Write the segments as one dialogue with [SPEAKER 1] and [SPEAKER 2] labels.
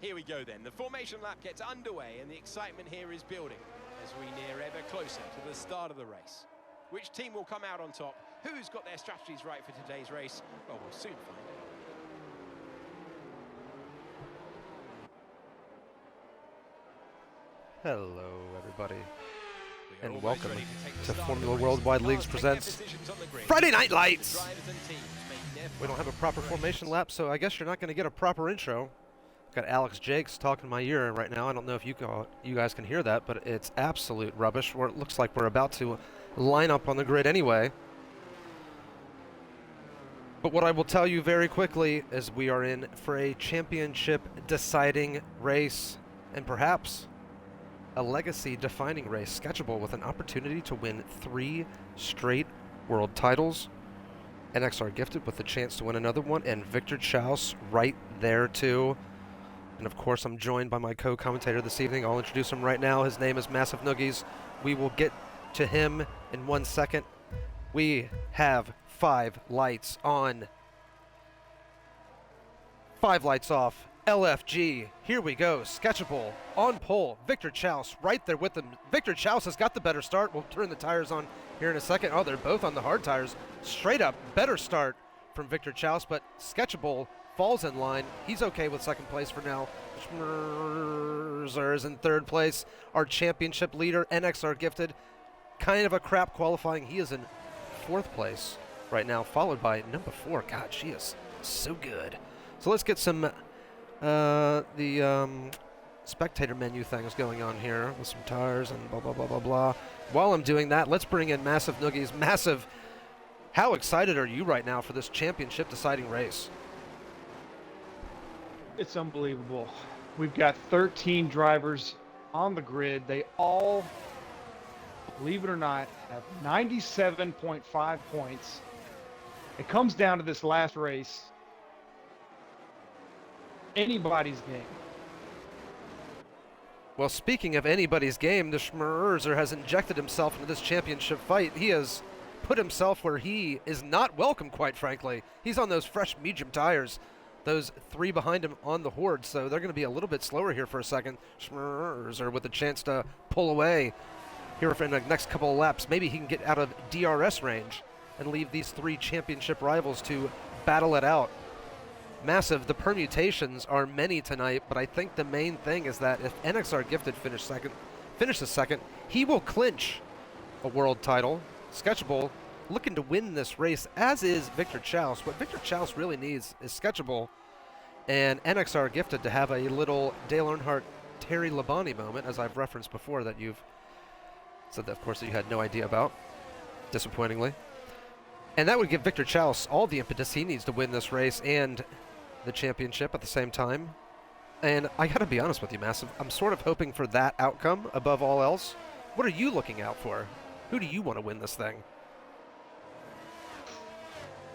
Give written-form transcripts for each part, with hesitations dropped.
[SPEAKER 1] Here we go then. The formation lap gets underway and the excitement here is building as we near ever closer to the start of the race. Which team will come out on top? Who's got their strategies right for today's race? Well, we'll soon find out.
[SPEAKER 2] Hello, everybody, and welcome to Formula Worldwide Leagues presents Friday Night Lights. We don't have a proper formation lap, so I guess you're not going to get a proper intro. Got Alex Jakes talking in my ear right now. I don't know if you guys can hear that, but it's absolute rubbish. It looks like we're about to line up on the grid anyway. But what I will tell you very quickly is we are in for a championship deciding race, and perhaps a legacy-defining race, sketchable with an opportunity to win 3 straight world titles. NXR gifted with the chance to win another one, and Victor Chaus right there too. And of course, I'm joined by my co-commentator this evening. I'll introduce him right now. His name is MassiveNoogies. We will get to him in 1 second. We have 5 lights on, 5 lights off. LFG, here we go, sketchable, on pole, Victor Chaus right there with him. Victor Chaus has got the better start. We'll turn the tires on here in a second. Oh, they're both on the hard tires. Straight up, better start from Victor Chaus, but sketchable falls in line. He's okay with second place for now. Schmerzer is in third place. Our championship leader, NXR gifted, kind of a crap qualifying. He is in 4th place right now, followed by number 4. God, she is so good. So let's get some spectator menu things going on here with some tires and blah, blah, blah, blah, blah. While I'm doing that, let's bring in MassiveNoogies. Massive, how excited are you right now for this championship deciding race?
[SPEAKER 3] It's unbelievable. We've got 13 drivers on the grid. They all, believe it or not, have 97.5 points. It comes down to this last race. Anybody's game.
[SPEAKER 2] Well, speaking of anybody's game, the Schmerzer has injected himself into this championship fight. He has put himself where he is not welcome, quite frankly. He's on those fresh medium tires, those 3 behind him on the Horde, so they're going to be a little bit slower here for a second. Schmerzer with a chance to pull away here for the next couple of laps. Maybe he can get out of DRS range and leave these 3 championship rivals to battle it out. Massive, the permutations are many tonight, but I think the main thing is that if NXR gifted finishes second, he will clinch a world title. Sketchable looking to win this race, as is Victor Chaus. What Victor Chaus really needs is Sketchable and NXR gifted to have a little Dale Earnhardt, Terry Labonte moment, as I've referenced before, that you've said that, of course, that you had no idea about, disappointingly. And that would give Victor Chaus all the impetus he needs to win this race and the championship at the same time. And I gotta be honest with you, Massive, I'm sort of hoping for that outcome above all else. What are you looking out for? Who do you want to win this thing?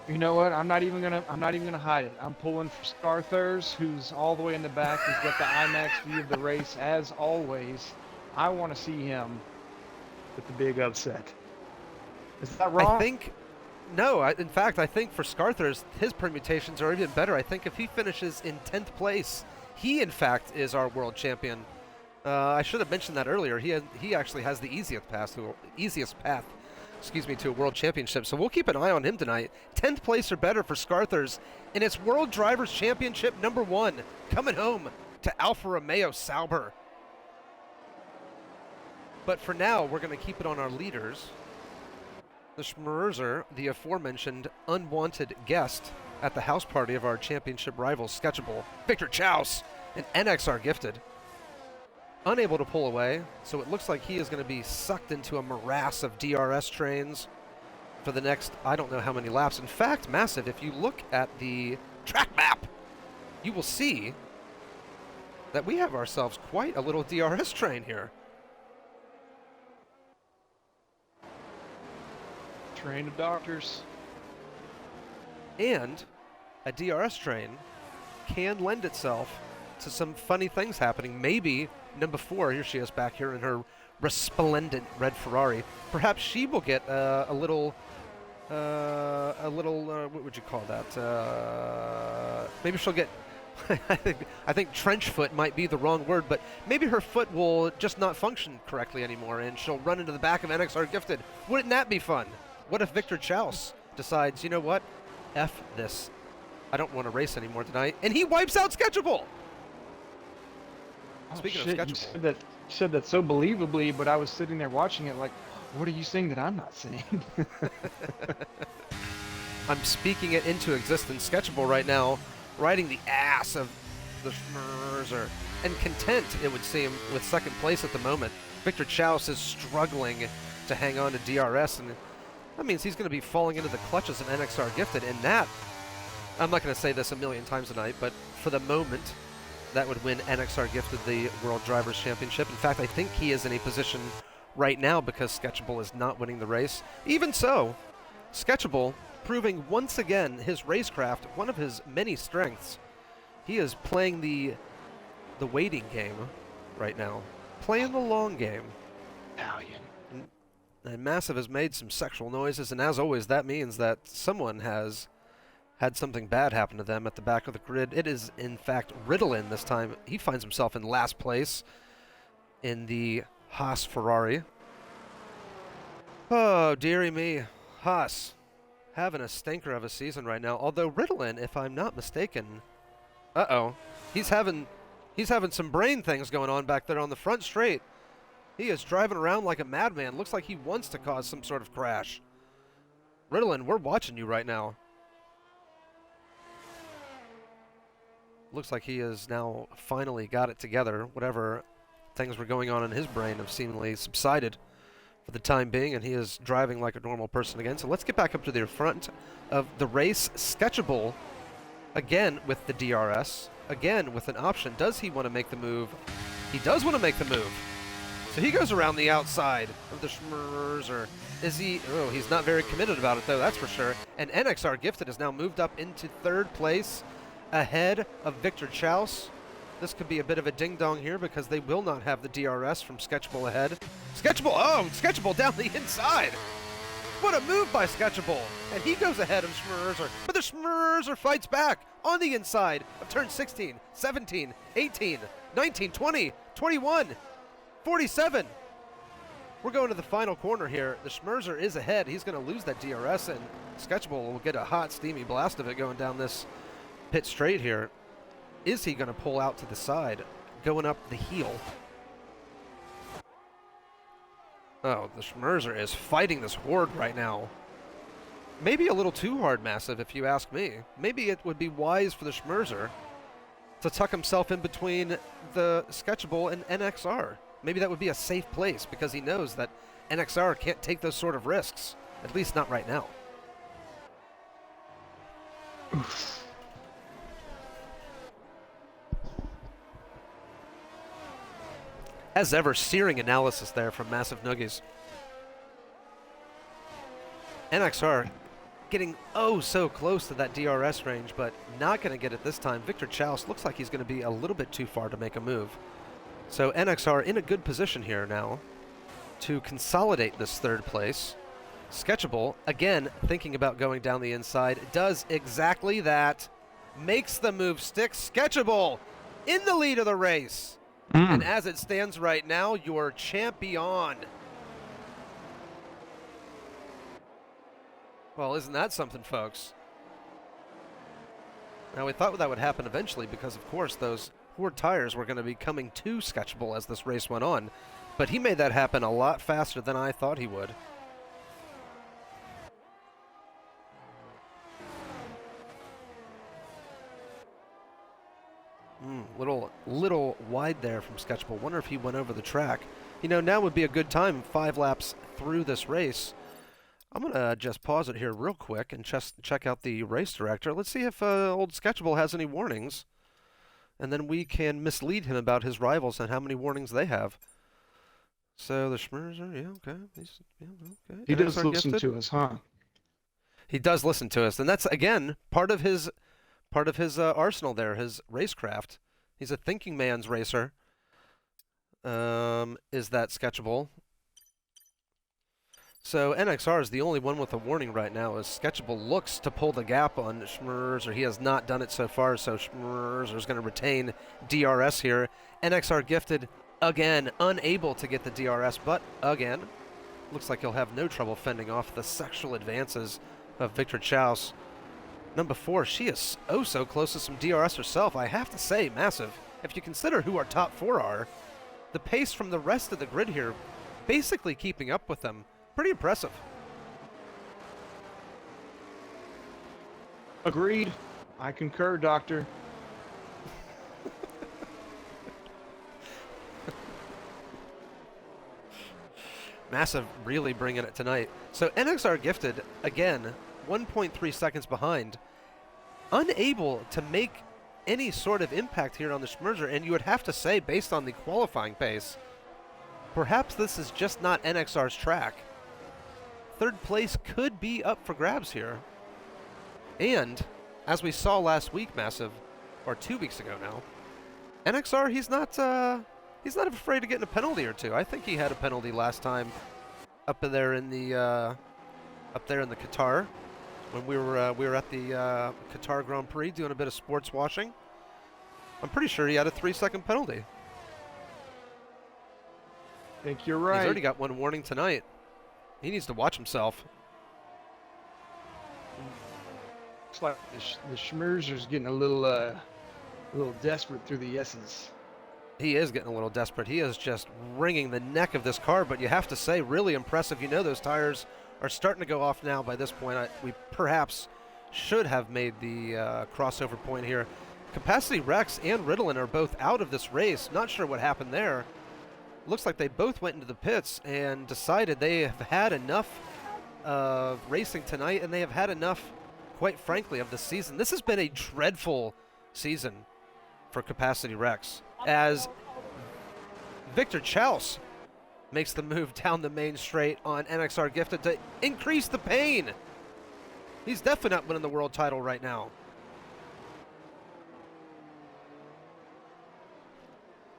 [SPEAKER 3] You know what? I'm not even gonna hide it. I'm pulling for Scarthurs, who's all the way in the back. He's got the IMAX view of the race as always. I want to see him with the big upset. Is that wrong?
[SPEAKER 2] I think no. In fact, I think for Scarthurs, his permutations are even better. I think if he finishes in 10th place, he in fact is our world champion. I should have mentioned that earlier. He actually has the easiest path to a world championship. So we'll keep an eye on him tonight. 10th place or better for Scarthurs, and it's World Drivers Championship number 1 coming home to Alfa Romeo Sauber. But for now, we're going to keep it on our leaders. The Schmerzer, the aforementioned unwanted guest at the house party of our championship rivals, sketchable, Victor Chaus, and NXR gifted. Unable to pull away, so it looks like he is going to be sucked into a morass of DRS trains for the next, I don't know how many laps. In fact, Massive, if you look at the track map, you will see that we have ourselves quite a little DRS train here.
[SPEAKER 3] Train of doctors.
[SPEAKER 2] And a DRS train can lend itself to some funny things happening. Maybe number 4, here she is back here in her resplendent red Ferrari. Perhaps she will get a little, what would you call that? Maybe she'll get I think trench foot might be the wrong word, but maybe her foot will just not function correctly anymore, and she'll run into the back of NXR Gifted. Wouldn't that be fun? What if Victor Chouse decides, you know what? F this. I don't want to race anymore tonight, and he wipes out Sketchable.
[SPEAKER 3] Oh,
[SPEAKER 2] Speaking
[SPEAKER 3] shit,
[SPEAKER 2] of
[SPEAKER 3] you
[SPEAKER 2] Sketchable,
[SPEAKER 3] said that so believably, but I was sitting there watching it like, what are you saying that I'm not saying?
[SPEAKER 2] I'm speaking it into existence. Sketchable right now, riding the ass of the Schmerzer, and content, it would seem, with second place at the moment. Victor Chouse is struggling to hang on to DRS, and that means he's going to be falling into the clutches of NXR Gifted, and that, I'm not going to say this a million times tonight, but for the moment, that would win NXR Gifted the World Drivers' Championship. In fact, I think he is in a position right now because Sketchable is not winning the race. Even so, Sketchable proving once again his racecraft, one of his many strengths. He is playing the waiting game right now, playing the long game.
[SPEAKER 3] Italian.
[SPEAKER 2] And Massive has made some sexual noises, and as always, that means that someone has had something bad happen to them at the back of the grid. It is, in fact, Ritalin this time. He finds himself in last place in the Haas Ferrari. Oh, dearie me. Haas having a stinker of a season right now. Although Ritalin, if I'm not mistaken, he's having some brain things going on back there on the front straight. He is driving around like a madman. Looks like he wants to cause some sort of crash. Ritalin, we're watching you right now. Looks like he has now finally got it together. Whatever things were going on in his brain have seemingly subsided for the time being, and he is driving like a normal person again. So let's get back up to the front of the race. Sketchable, again with the DRS, again with an option. Does he want to make the move? He does want to make the move. So he goes around the outside of the Schmerzer. Is he? Oh, he's not very committed about it, though, that's for sure. And NXR Gifted has now moved up into third place ahead of Victor Chouse. This could be a bit of a ding-dong here because they will not have the DRS from Sketchable ahead. Sketchable down the inside. What a move by Sketchable. And he goes ahead of Schmerzer. But the Schmerzer fights back on the inside of turn 16, 17, 18, 19, 20, 21, 47. We're going to the final corner here. The Schmerzer is ahead. He's going to lose that DRS, and Sketchable will get a hot, steamy blast of it going down this pit straight here. Is he going to pull out to the side, going up the heel? Oh, the Schmerzer is fighting this horde right now. Maybe a little too hard, Massive, if you ask me. Maybe it would be wise for the Schmerzer to tuck himself in between the Sketchable and NXR. Maybe that would be a safe place because he knows that NXR can't take those sort of risks, at least not right now. As ever, searing analysis there from MassiveNoogies. NXR getting oh so close to that DRS range, but not going to get it this time. Victor Chouse looks like he's going to be a little bit too far to make a move. So NXR in a good position here now to consolidate this third place. Sketchable, again, thinking about going down the inside, does exactly that. Makes the move stick. Sketchable in the lead of the race. And as it stands right now, your champion. Well, isn't that something, folks? Now, we thought that would happen eventually because, of course, those Horde tires were going to be coming to Sketchable as this race went on. But he made that happen a lot faster than I thought he would. Little wide there from Sketchable. Wonder if he went over the track. You know, now would be a good time, 5 laps through this race. I'm going to just pause it here real quick and just check out the race director. Let's see if old Sketchable has any warnings. And then we can mislead him about his rivals and how many warnings they have. So the Schmerzer, yeah, okay. Okay.
[SPEAKER 3] He does listen to us, huh?
[SPEAKER 2] He does listen to us. And that's, again, part of his arsenal there, his racecraft. He's a thinking man's racer. Is that Sketchable? So NXR is the only one with a warning right now as Sketchable looks to pull the gap on Schmerzer. He has not done it so far, so Schmerzer is going to retain DRS here. NXR Gifted, again, unable to get the DRS, but again, looks like he'll have no trouble fending off the sexual advances of Victor Chaus. Number 4, she is oh so close to some DRS herself. I have to say, Massive, if you consider who our top 4 are, the pace from the rest of the grid here basically keeping up with them. Pretty impressive.
[SPEAKER 3] Agreed. I concur, Doctor.
[SPEAKER 2] Massive really bringing it tonight. So NXR Gifted, again, 1.3 seconds behind. Unable to make any sort of impact here on the Schmerzer, and you would have to say, based on the qualifying pace, perhaps this is just not NXR's track. Third place could be up for grabs here. And, as we saw last week, Massive, or 2 weeks ago now, NXR, he's not afraid of getting a penalty or two. I think he had a penalty last time up there in the Qatar when we were at the Qatar Grand Prix doing a bit of sports washing. I'm pretty sure he had a 3-second penalty.
[SPEAKER 3] I think you're right.
[SPEAKER 2] He's already got one warning tonight. He needs to watch himself.
[SPEAKER 3] Looks like the Schmerzer's getting a little desperate through the S's.
[SPEAKER 2] He is getting a little desperate. He is just wringing the neck of this car, but you have to say, really impressive. You know those tires are starting to go off now by this point. We perhaps should have made the crossover point here. Capacity Rex and Ritalin are both out of this race. Not sure what happened there. Looks like they both went into the pits and decided they have had enough of racing tonight, and they have had enough, quite frankly, of the season. This has been a dreadful season for Capacity Rex, as Victor Chaus makes the move down the main straight on NXR Gifted to increase the pain. He's definitely not winning the world title right now.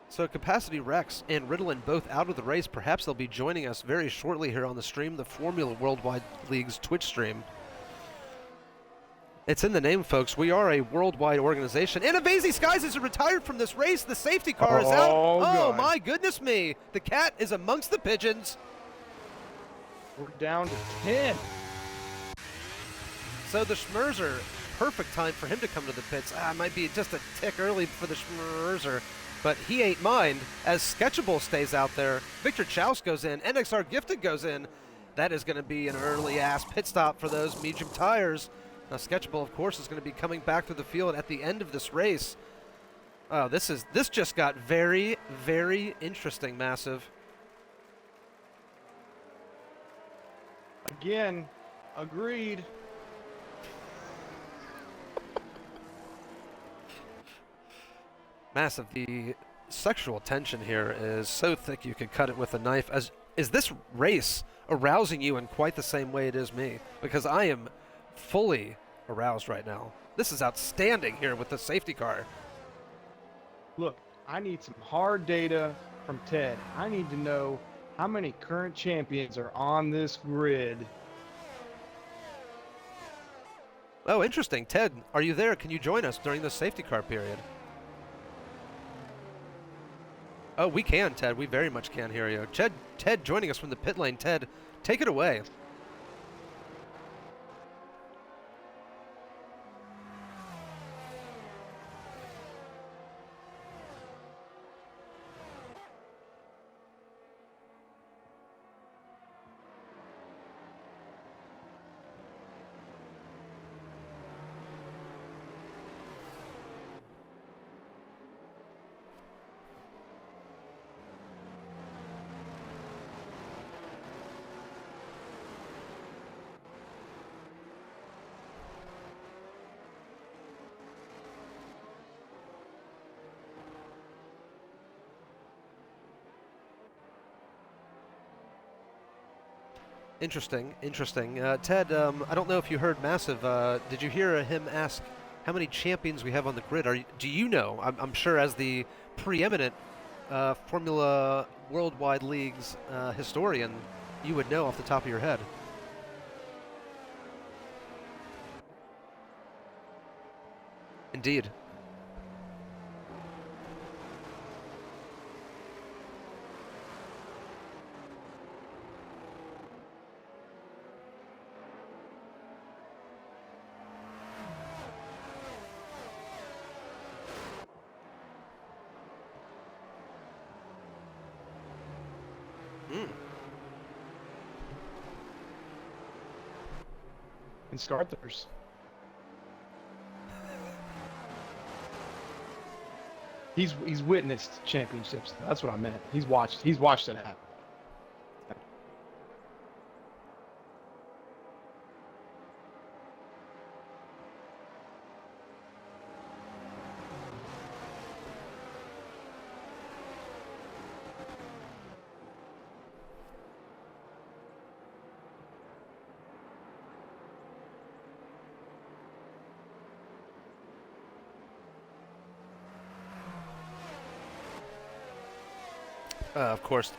[SPEAKER 2] So Capacity Rex and Ritalin both out of the race. Perhaps they'll be joining us very shortly here on the stream, the Formula Worldwide League's Twitch stream. It's in the name, folks. We are a worldwide organization. And Avazy Skies is retired from this race. The safety car is out. Oh, my goodness me. The cat is amongst the pigeons.
[SPEAKER 3] We're down to 10.
[SPEAKER 2] So the Schmerzer, perfect time for him to come to the pits. Might be just a tick early for the Schmerzer, but he ain't mind as Sketchable stays out there. Victor Chaus goes in. NXR Gifted goes in. That is going to be an early-ass pit stop for those medium tires. Now, Sketchable, of course, is going to be coming back through the field at the end of this race. Oh, this just got very, very interesting, Massive.
[SPEAKER 3] Again, agreed.
[SPEAKER 2] Massive, the sexual tension here is so thick you could cut it with a knife. Is this race arousing you in quite the same way it is me? Because I am fully aroused right now. This is outstanding here with the safety car.
[SPEAKER 3] Look, I need some hard data from Ted. I need to know how many current champions are on this grid.
[SPEAKER 2] Oh, interesting. Ted, are you there? Can you join us during the safety car period? Oh, we can, Ted. We very much can hear you. Ted joining us from the pit lane. Ted, take it away. Interesting. Ted, I don't know if you heard Massive. Did you hear him ask how many champions we have on the grid? Do you know? I'm sure as the preeminent Formula Worldwide League's historian, you would know off the top of your head. Indeed.
[SPEAKER 3] And Scarthers. He's witnessed championships. That's what I meant. He's watched it happen.
[SPEAKER 2] Of course.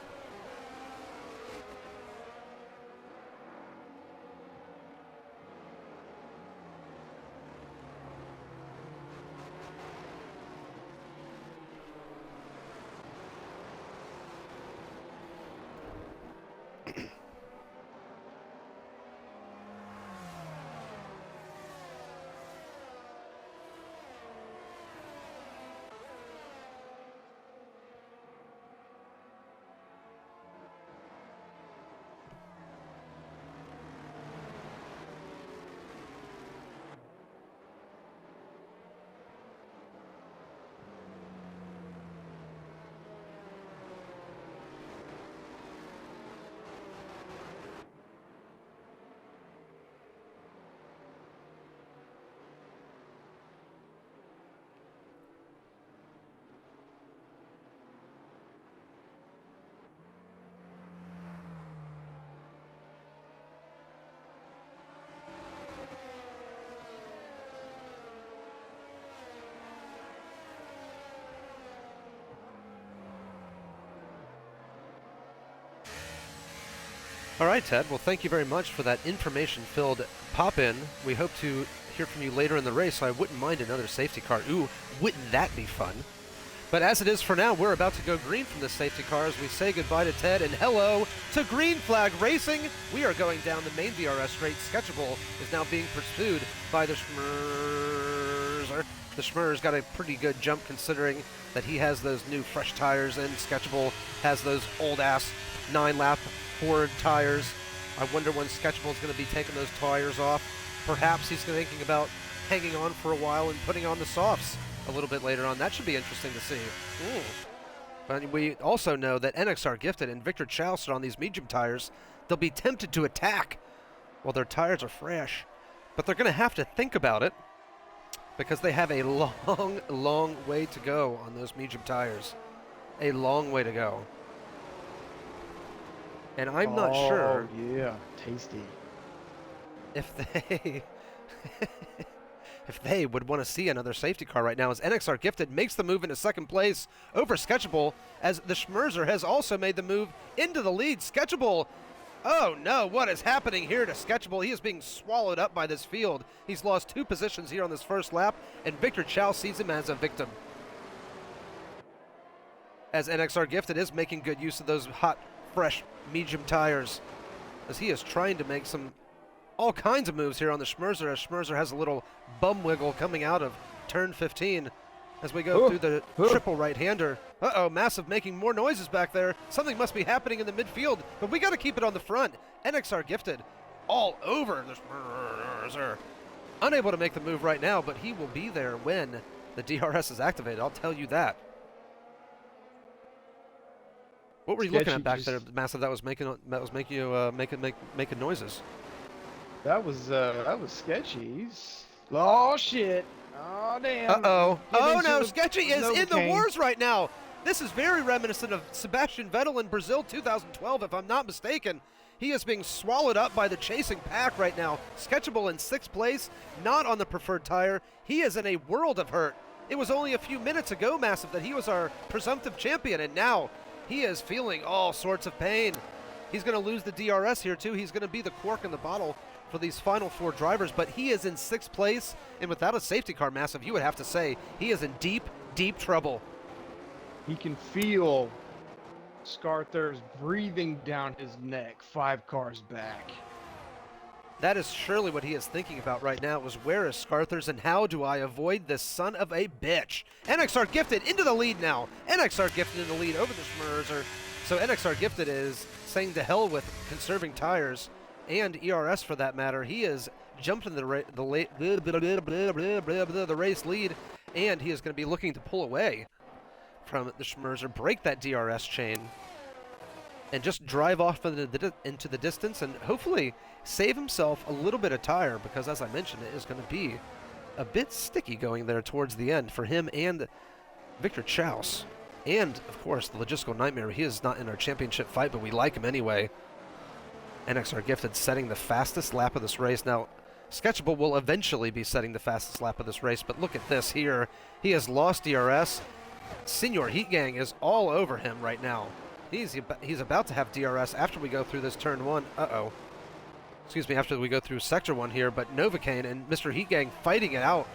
[SPEAKER 2] All right, Ted. Well, thank you very much for that information-filled pop-in. We hope to hear from you later in the race, so I wouldn't mind another safety car. Ooh, wouldn't that be fun? But as it is for now, we're about to go green from the safety car as we say goodbye to Ted and hello to Green Flag Racing. We are going down the main DRS straight. Sketchable is now being pursued by the Schmerzer. The Schmerz got a pretty good jump considering that he has those new fresh tires and Sketchable has those old-ass 9-lap Ford tires. I wonder when Sketchable is going to be taking those tires off. Perhaps he's thinking about hanging on for a while and putting on the softs a little bit later on. That should be interesting to see. But we also know that NXR Gifted and Victor Chow sit on these medium tires. They'll be tempted to attack while their tires are fresh. But they're going to have to think about it because they have a long, long way to go on those medium tires. A long way to go. And I'm not sure.
[SPEAKER 3] Oh, yeah. Tasty.
[SPEAKER 2] If they would want to see another safety car right now as NXR Gifted makes the move into second place over Sketchable as the Schmerzer has also made the move into the lead. Sketchable, oh no, what is happening here to Sketchable? He is being swallowed up by this field. He's lost 2 positions here on this first lap, and Victor Chow sees him as a victim. As NXR Gifted is making good use of those hot, fresh, medium tires as he is trying to make all kinds of moves here on the Schmerzer as Schmerzer has a little bum wiggle coming out of turn 15 as we go through the triple right-hander. Uh-oh, Massive making more noises back there. Something must be happening in the midfield, but we got to keep it on the front. NXR Gifted all over the Schmerzer. Unable to make the move right now, but he will be there when the DRS is activated. I'll tell you that. What were you looking at back there, Massive? That was making you making noises.
[SPEAKER 3] That was sketchy. Oh shit! Oh damn!
[SPEAKER 2] Uh-oh! Oh no! Sketchy is in the wars right now. This is very reminiscent of Sebastian Vettel in Brazil 2012, if I'm not mistaken. He is being swallowed up by the chasing pack right now. Sketchable in 6th place, not on the preferred tire. He is in a world of hurt. It was only a few minutes ago, Massive, that he was our presumptive champion, and now he is feeling all sorts of pain. He's going to lose the DRS here, too. He's going to be the cork in the bottle for these final 4 drivers, but he is in 6th place, and without a safety car, Massive, you would have to say he is in deep, deep trouble.
[SPEAKER 3] He can feel Scarthur's breathing down his neck 5 cars back.
[SPEAKER 2] That is surely what he is thinking about right now, was where is Scarthur's and how do I avoid this son of a bitch? NXR Gifted into the lead now. NXR Gifted in the lead over the Schmerzer. So NXR Gifted is saying to hell with conserving tires and ERS for that matter. He is jumped in the race lead, and he is going to be looking to pull away from the Schmerzer, break that DRS chain, and just drive off into the distance and hopefully save himself a little bit of tire, because as I mentioned, it is going to be a bit sticky going there towards the end for him and Victor Chaus. And, of course, the logistical nightmare. He is not in our championship fight, but we like him anyway. NXR Gifted setting the fastest lap of this race. Now, Sketchable will eventually be setting the fastest lap of this race, but look at this here. He has lost DRS. Senior Heat Gang is all over him right now. He's about to have DRS after we go through this turn 1. Excuse me, after we go through sector 1 here, but Novocaine and Mr. Heat Gang fighting it out.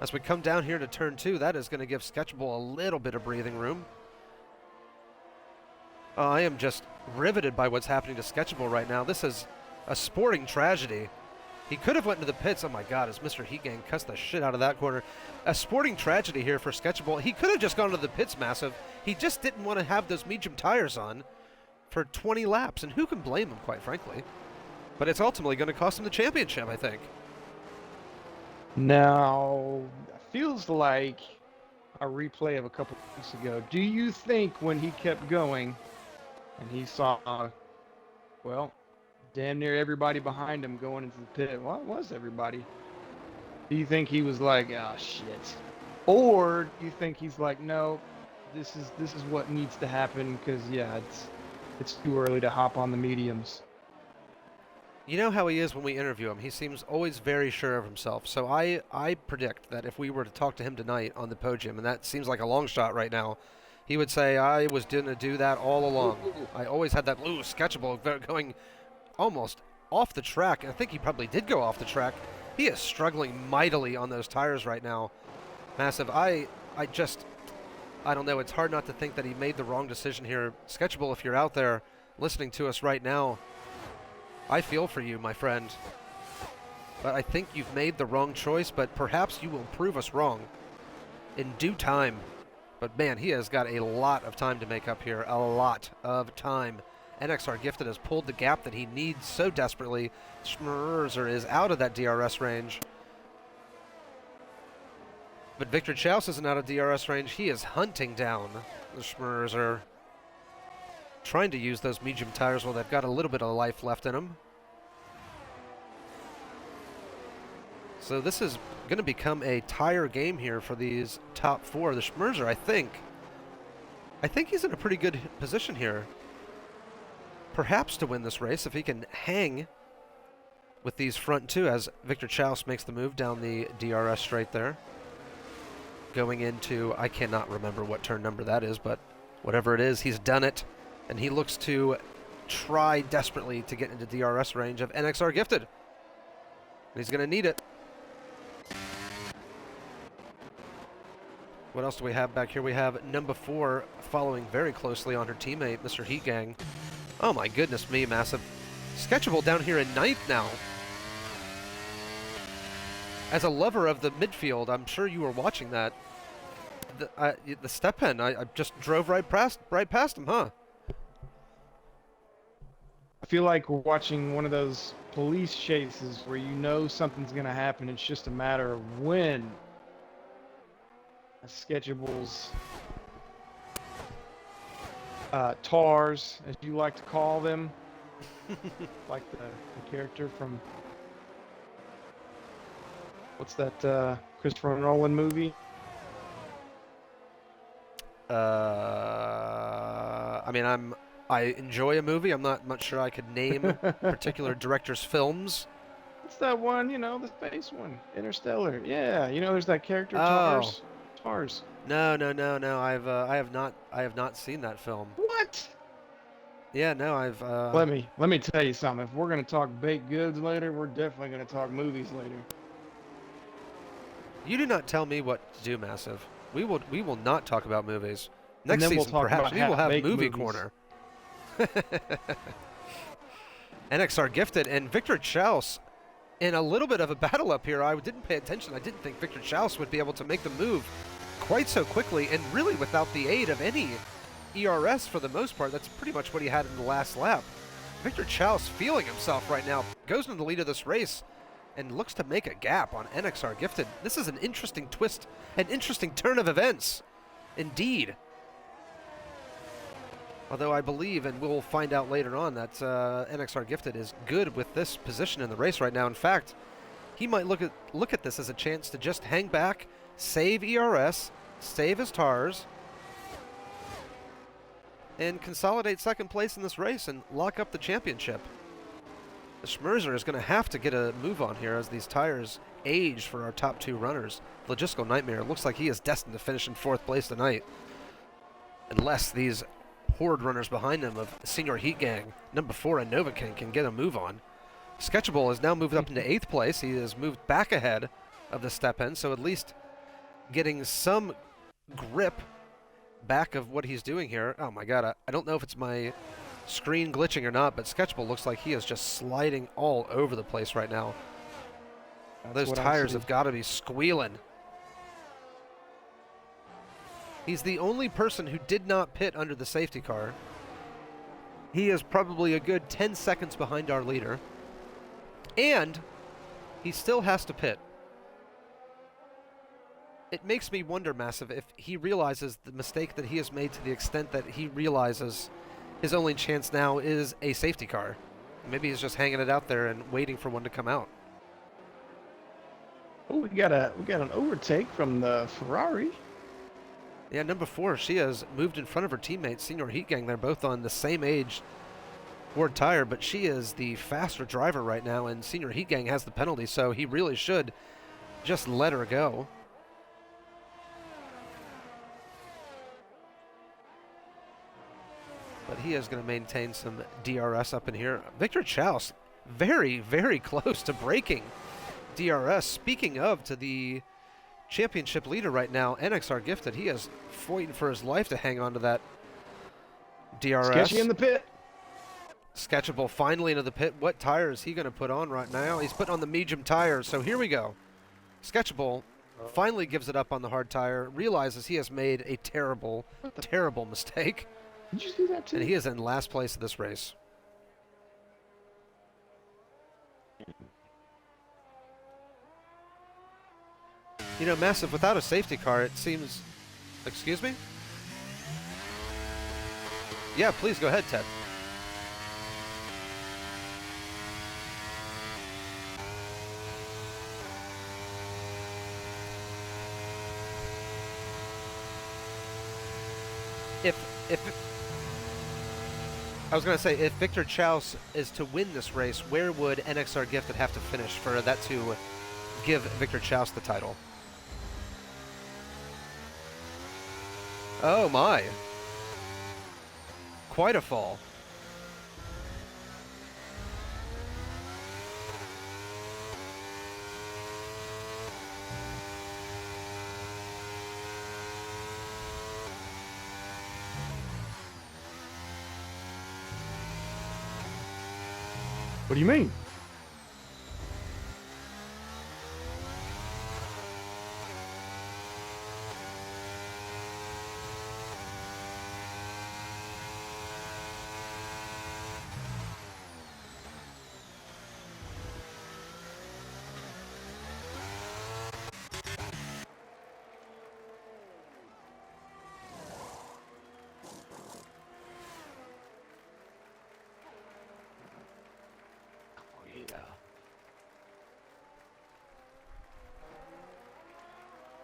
[SPEAKER 2] As we come down here to turn 2, that is going to give Sketchable a little bit of breathing room. I am just riveted by what's happening to Sketchable right now. This is a sporting tragedy. He could have went into the pits. Oh my God, as Mr. Heat Gang cuts the shit out of that corner. A sporting tragedy here for Sketchable. He could have just gone to the pits, Massive. He just didn't want to have those medium tires on for 20 laps, and who can blame him, quite frankly? But it's ultimately going to cost him the championship, I think.
[SPEAKER 3] Now, feels like a replay of a couple weeks ago. Do you think when he kept going and he saw, well, damn near everybody behind him going into the pit? Well, it was everybody. Do you think he was like, oh, shit? Or do you think he's like, no, this is what needs to happen because, yeah, it's too early to hop on the mediums?
[SPEAKER 2] You know how he is when we interview him. He seems always very sure of himself. So I predict that if we were to talk to him tonight on the podium, and that seems like a long shot right now, he would say, I was going to do that all along. I always had that Sketchable going almost off the track. I think he probably did go off the track. He is struggling mightily on those tires right now. Massive. I don't know. It's hard not to think that he made the wrong decision here. Sketchable, if you're out there listening to us right now, I feel for you, my friend. But I think you've made the wrong choice, but perhaps you will prove us wrong in due time. But man, he has got a lot of time to make up here. A lot of time. NXR Gifted has pulled the gap that he needs so desperately. Schmerzer is out of that DRS range. But Victor Chaus isn't out of DRS range. He is hunting down the Schmerzer, trying to use those medium tires while they've got a little bit of life left in them. So this is going to become a tire game here for these top 4. The Schmerzer, I think he's in a pretty good position here. Perhaps to win this race if he can hang with these front 2 as Victor Chaus makes the move down the DRS straight there. Going into, I cannot remember what turn number that is, but whatever it is, he's done it. And he looks to try desperately to get into DRS range of NXR Gifted. And he's going to need it. What else do we have back here? We have number 4 following very closely on her teammate, Mr. Heat Gang. Oh my goodness me, Massive. Sketchable down here in 9th now. As a lover of the midfield, I'm sure you were watching that. The step pen, I just drove right past him, huh?
[SPEAKER 3] I feel like we're watching one of those police chases where you know something's going to happen. It's just a matter of when. Sketchable's TARs, as you like to call them, like the character from, what's that Christopher Nolan movie?
[SPEAKER 2] I mean, I enjoy a movie. I'm not much sure I could name particular director's films.
[SPEAKER 3] It's that one, you know, the space one, Interstellar. Yeah, you know, there's that character,
[SPEAKER 2] Oh.
[SPEAKER 3] TARS.
[SPEAKER 2] No. I have not seen that film.
[SPEAKER 3] What?
[SPEAKER 2] Yeah, no, I've.
[SPEAKER 3] Let me tell you something. If we're gonna talk baked goods later, we're definitely gonna talk movies later.
[SPEAKER 2] You do not tell me what to do, Massive. We will not talk about movies.
[SPEAKER 3] And
[SPEAKER 2] Next
[SPEAKER 3] then we'll
[SPEAKER 2] season,
[SPEAKER 3] talk
[SPEAKER 2] perhaps,
[SPEAKER 3] about
[SPEAKER 2] we will have
[SPEAKER 3] half-baked
[SPEAKER 2] Movie
[SPEAKER 3] movies.
[SPEAKER 2] Corner. NXR Gifted and Victor Chaus in a little bit of a battle up here. I didn't pay attention. I didn't think Victor Chaus would be able to make the move quite so quickly, and really without the aid of any ERS for the most part. That's pretty much what he had in the last lap. Victor Chaus feeling himself right now, goes into the lead of this race, and looks to make a gap on NXR Gifted. This is an interesting twist, an interesting turn of events, indeed. Although I believe, and we'll find out later on, that NXR Gifted is good with this position in the race right now. In fact, he might look at this as a chance to just hang back, save ERS, save his tires, and consolidate second place in this race and lock up the championship. The Schmerzer is going to have to get a move on here as these tires age for our top two runners. Logistical Nightmare looks like he is destined to finish in fourth place tonight, unless these horde runners behind him of Senior Heat Gang, number 4 and Novakin, can get a move on. Sketchable has now moved up into 8th place. He has moved back ahead of the step-in, so at least getting some grip back of what he's doing here. Oh my god, I don't know if it's my screen glitching or not, but Sketchable looks like he is just sliding all over the place right now. Those tires have got to be squealing. He's the only person who did not pit under the safety car. He is probably a good 10 seconds behind our leader. And he still has to pit. It makes me wonder, Massive, if he realizes the mistake that he has made to the extent that he realizes his only chance now is a safety car. Maybe he's just hanging it out there and waiting for one to come out.
[SPEAKER 3] Oh, we got an overtake from the Ferrari.
[SPEAKER 2] Yeah, number 4, she has moved in front of her teammate, Senior Heat Gang. They're both on the same age Ford tire, but she is the faster driver right now, and Senior Heat Gang has the penalty, so he really should just let her go. But he is going to maintain some DRS up in here. Victor Chaus, very, very close to breaking DRS. Speaking of, to the championship leader right now, NXR Gifted, he is fighting for his life to hang on to that DRS.
[SPEAKER 3] Sketchy in the pit.
[SPEAKER 2] Sketchable finally into the pit. What tire is he going to put on right now? He's putting on the medium tire, so here we go. Sketchable finally gives it up on the hard tire, realizes he has made a terrible, terrible mistake.
[SPEAKER 3] Did you see that too?
[SPEAKER 2] And he is in last place of this race. You know, Massive, without a safety car, it seems... Excuse me? Yeah, please go ahead, Ted. I was going to say, if Victor Chaus is to win this race, where would NXR Gifted have to finish for that to give Victor Chaus the title? Oh my. Quite a fall.
[SPEAKER 3] What do you mean?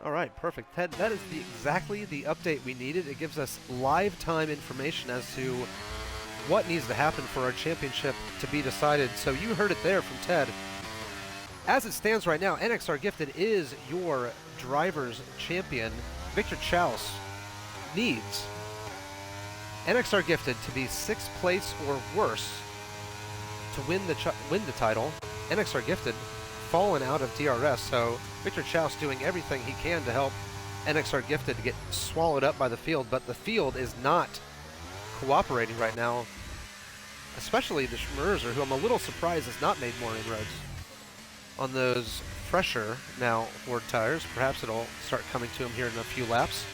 [SPEAKER 2] All right, perfect. Ted, that is exactly the update we needed. It gives us live time information as to what needs to happen for our championship to be decided. So you heard it there from Ted. As it stands right now, NXR Gifted is your driver's champion. Victor Chaus needs NXR Gifted to be 6th place or worse to win the title. NXR Gifted fallen out of DRS, so Victor Chouse doing everything he can to help NXR Gifted to get swallowed up by the field, but the field is not cooperating right now, especially the Schmerzer, who I'm a little surprised has not made more inroads on those fresher now Ford tires. Perhaps it'll start coming to him here in a few laps.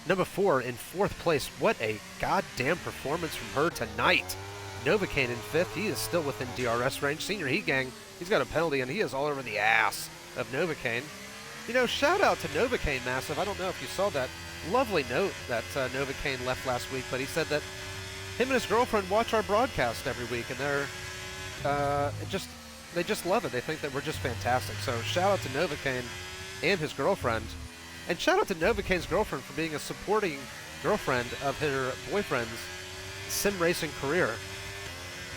[SPEAKER 2] Number 4 in 4th place. What a goddamn performance from her tonight. Novocaine in 5th. He is still within DRS range. Senior Heat Gang, he's got a penalty, and he is all over the ass of Novocaine. You know, shout out to Novocaine, Massive. I don't know if you saw that lovely note that Novocaine left last week, but he said that him and his girlfriend watch our broadcast every week, and they just love it. They think that we're just fantastic. So shout out to Novocaine and his girlfriend. And shout out to Novocaine's girlfriend for being a supporting girlfriend of her boyfriend's sim racing career.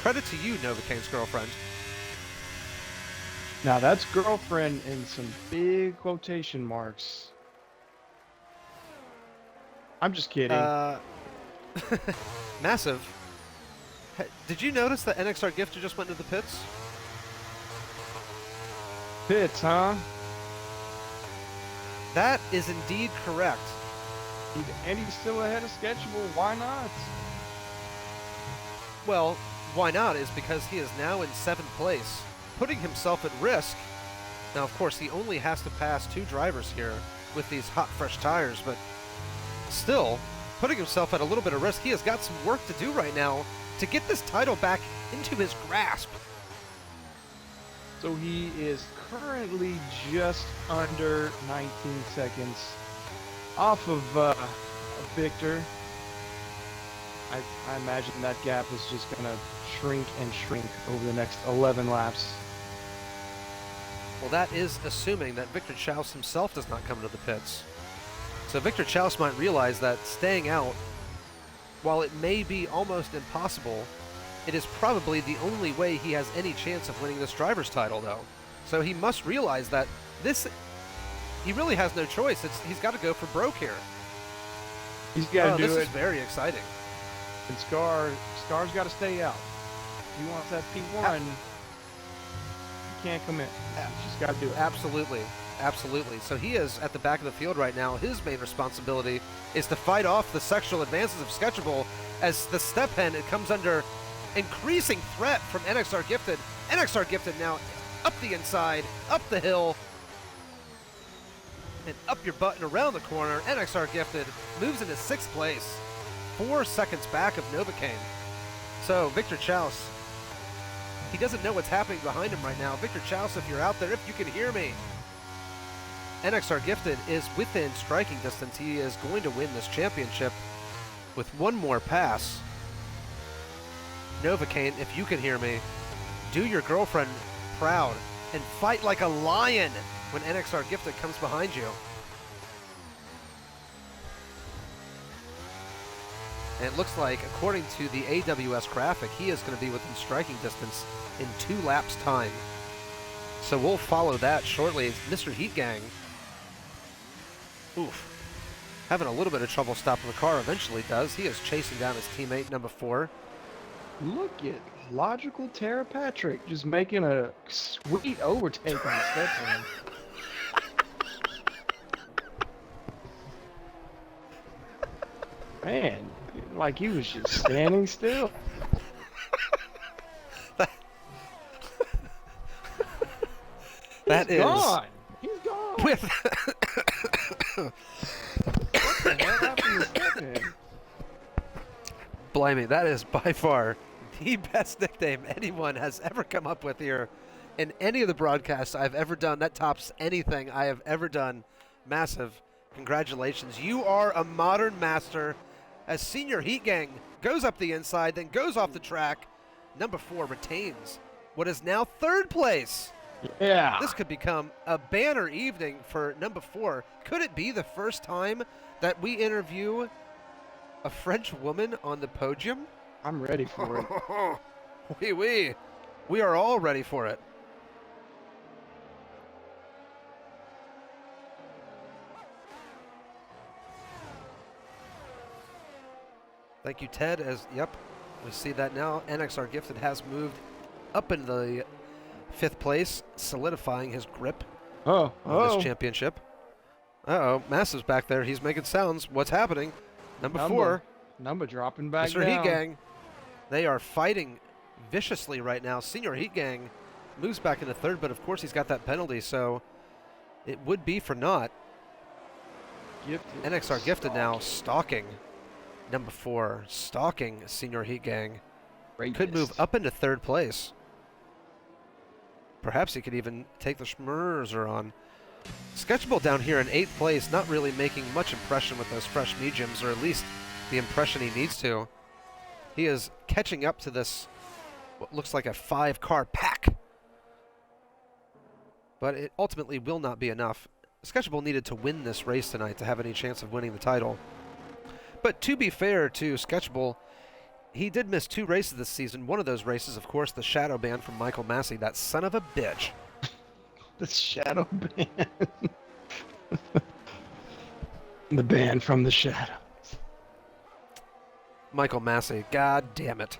[SPEAKER 2] Credit to you, Novocaine's girlfriend.
[SPEAKER 3] Now that's girlfriend in some big quotation marks. I'm just kidding.
[SPEAKER 2] Massive. Did you notice that NXR Gifter just went into the pits?
[SPEAKER 3] Pits, huh?
[SPEAKER 2] That is indeed correct.
[SPEAKER 3] And he's still ahead of schedule. Why not?
[SPEAKER 2] Well, why not is because he is now in 7th place, putting himself at risk. Now, of course, he only has to pass 2 drivers here with these hot, fresh tires, but still, putting himself at a little bit of risk. He has got some work to do right now to get this title back into his grasp.
[SPEAKER 3] So he is currently just under 19 seconds off of Victor. I imagine that gap is just going to shrink and shrink over the next 11 laps.
[SPEAKER 2] Well, that is assuming that Victor Chouse himself does not come to the pits. So Victor Chouse might realize that staying out, while it may be almost impossible, it is probably the only way he has any chance of winning this driver's title, though. So he must realize that he really has no choice. He's got to go for broke here.
[SPEAKER 3] He's got to do it.
[SPEAKER 2] This is very exciting.
[SPEAKER 3] And Scar's got to stay out. If he wants that P1, he can't come in. He's just got to do it.
[SPEAKER 2] Absolutely. Absolutely. So he is at the back of the field right now. His main responsibility is to fight off the sexual advances of Sketchable as the step hen, it comes under increasing threat from NXR Gifted. NXR Gifted now up the inside, up the hill, and up your butt and around the corner. NXR Gifted moves into 6th place, 4 seconds back of Novocaine. So Victor Chouse, he doesn't know what's happening behind him right now. Victor Chouse, if you're out there, if you can hear me, NXR Gifted is within striking distance. He is going to win this championship with one more pass. Novocaine, if you can hear me, do your girlfriend proud and fight like a lion when NXR Gifted comes behind you. And it looks like, according to the AWS graphic, he is going to be within striking distance in 2 laps' time. So we'll follow that shortly. Mr. Heat Gang, having a little bit of trouble stopping the car, eventually does. He is chasing down his teammate, number 4.
[SPEAKER 3] Look at Logical Tara Patrick just making a sweet overtake on Stephen. Man, like he was just standing still.
[SPEAKER 2] That is
[SPEAKER 3] gone. He's gone.
[SPEAKER 2] With
[SPEAKER 3] What the hell happened to Stephen?
[SPEAKER 2] Blimey, that is by far the best nickname anyone has ever come up with here in any of the broadcasts I've ever done. That tops anything I have ever done. Massive congratulations. You are a modern master as Senior Heat Gang goes up the inside, then goes off the track. Number 4 retains what is now 3rd place.
[SPEAKER 3] Yeah.
[SPEAKER 2] This could become a banner evening for number 4. Could it be the first time that we interview a French woman on the podium?
[SPEAKER 3] I'm ready for it.
[SPEAKER 2] We are all ready for it. Thank you, Ted. Yep, we see that now. NXR Gifted has moved up into the 5th place, solidifying his grip on this championship. Uh-oh, Massive's back there. He's making sounds. What's happening? Number 4.
[SPEAKER 3] Number dropping back
[SPEAKER 2] Mr.
[SPEAKER 3] down.
[SPEAKER 2] Heat Gang. They are fighting viciously right now. Senior Heat Gang moves back into 3rd, but of course he's got that penalty, so it would be for naught. NXR Gifted now stalking number 4, stalking Senior Heat Gang. Could move up into 3rd place. Perhaps he could even take the Schmerzer on. Sketchable down here in 8th place, not really making much impression with those fresh mediums, or at least the impression he needs to. He is catching up to this, what looks like a 5-car pack. But it ultimately will not be enough. Sketchable needed to win this race tonight to have any chance of winning the title. But to be fair to Sketchable, he did miss 2 races this season. One of those races, of course, the shadow ban from Michael Massey, that son of a bitch.
[SPEAKER 3] The shadow ban. The ban from the shadows.
[SPEAKER 2] Michael Massey, god damn it.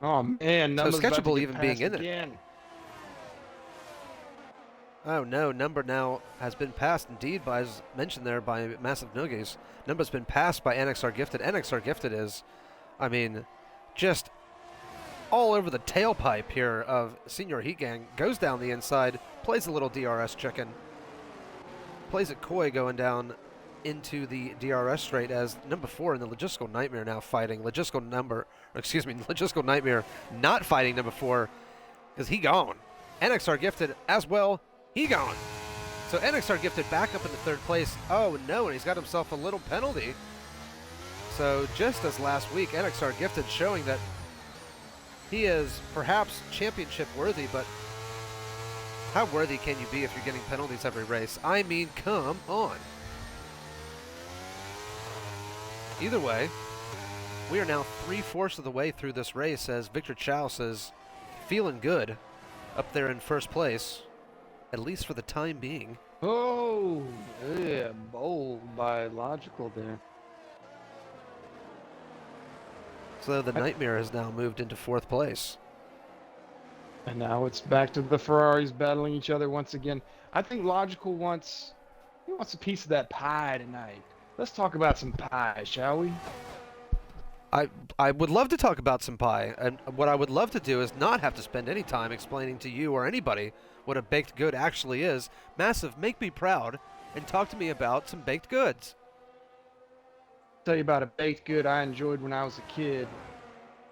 [SPEAKER 3] Oh man,
[SPEAKER 2] so Sketchable even being in
[SPEAKER 3] again.
[SPEAKER 2] it. Oh no, Number now has been passed indeed by, as mentioned there, by MassiveNoogies. Number's been passed by NXR Gifted. NXR Gifted is, I mean, just all over the tailpipe here of Senior Heat Gang. Goes down the inside, plays a little DRS chicken. Plays it coy going down into the DRS straight as number 4 in the Logistical Nightmare now fighting. Logistical Nightmare not fighting number 4 because he gone. NXR Gifted as well. He gone. So NXR Gifted back up into 3rd place. Oh no, and he's got himself a little penalty. So just as last week, NXR Gifted showing that he is perhaps championship worthy, but how worthy can you be if you're getting penalties every race? I mean, come on. Either way, we are now 3/4 of the way through this race as Victor Chow says, feeling good up there in 1st place. At least for the time being.
[SPEAKER 3] Oh, yeah, bold by Logical there.
[SPEAKER 2] So the Nightmare has now moved into 4th place.
[SPEAKER 3] And now it's back to the Ferraris battling each other once again. I think Logical wants a piece of that pie tonight. Let's talk about some pie, shall we?
[SPEAKER 2] I would love to talk about some pie, and what I would love to do is not have to spend any time explaining to you or anybody what a baked good actually is. Massive, make me proud and talk to me about some baked goods.
[SPEAKER 3] I'll tell you about a baked good I enjoyed when I was a kid.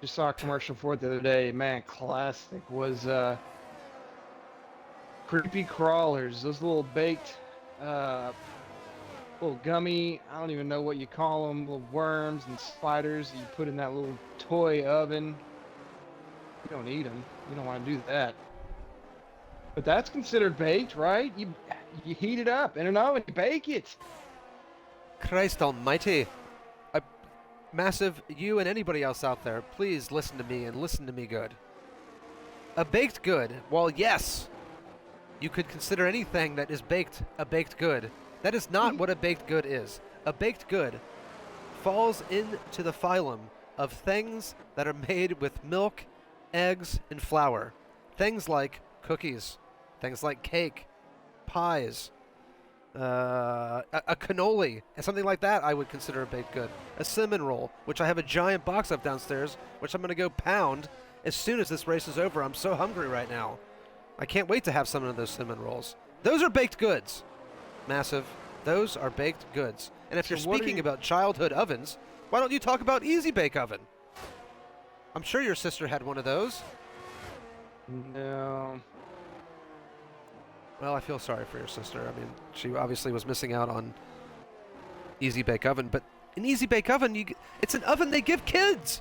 [SPEAKER 3] Just saw a commercial for it the other day. Man, classic was Creepy Crawlers. Those little baked, little gummy, I don't even know what you call them, little worms and spiders that you put in that little toy oven. You don't eat them. You don't want to do that. But that's considered baked, right? You heat it up in an oven, you bake it.
[SPEAKER 2] Christ almighty. Massive, you and anybody else out there, please listen to me and listen to me good. A baked good, while yes, you could consider anything that is baked a baked good, that is not what a baked good is. A baked good falls into the phylum of things that are made with milk, eggs, and flour. Things like cookies, things like cake, pies, a cannoli, and something like that I would consider a baked good. A cinnamon roll, which I have a giant box of downstairs, which I'm going to go pound as soon as this race is over. I'm so hungry right now. I can't wait to have some of those cinnamon rolls. Those are baked goods. Massive. Those are baked goods. And if you're speaking about childhood ovens, why don't you talk about Easy Bake Oven? I'm sure your sister had one of those.
[SPEAKER 3] No.
[SPEAKER 2] Well, I feel sorry for your sister. I mean, she obviously was missing out on Easy Bake Oven, but an Easy Bake Oven, it's an oven they give kids.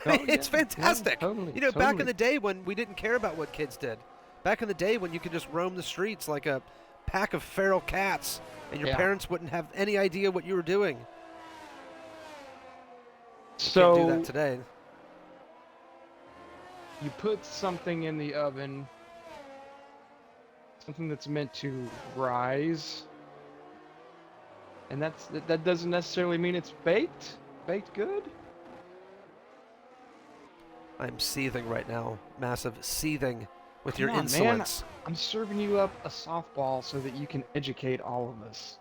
[SPEAKER 2] It's fantastic.
[SPEAKER 3] Yeah, totally,
[SPEAKER 2] you know, back in the day when we didn't care about what kids did. Back in the day when you could just roam the streets like a pack of feral cats and your parents wouldn't have any idea what you were doing.
[SPEAKER 3] So
[SPEAKER 2] can't do that today.
[SPEAKER 3] You put something in the oven, something that's meant to rise. And that doesn't necessarily mean it's baked good.
[SPEAKER 2] I'm seething right now, Massive, seething with
[SPEAKER 3] Come
[SPEAKER 2] your
[SPEAKER 3] on, man.
[SPEAKER 2] insolence.
[SPEAKER 3] I'm serving you up a softball so that you can educate all of us.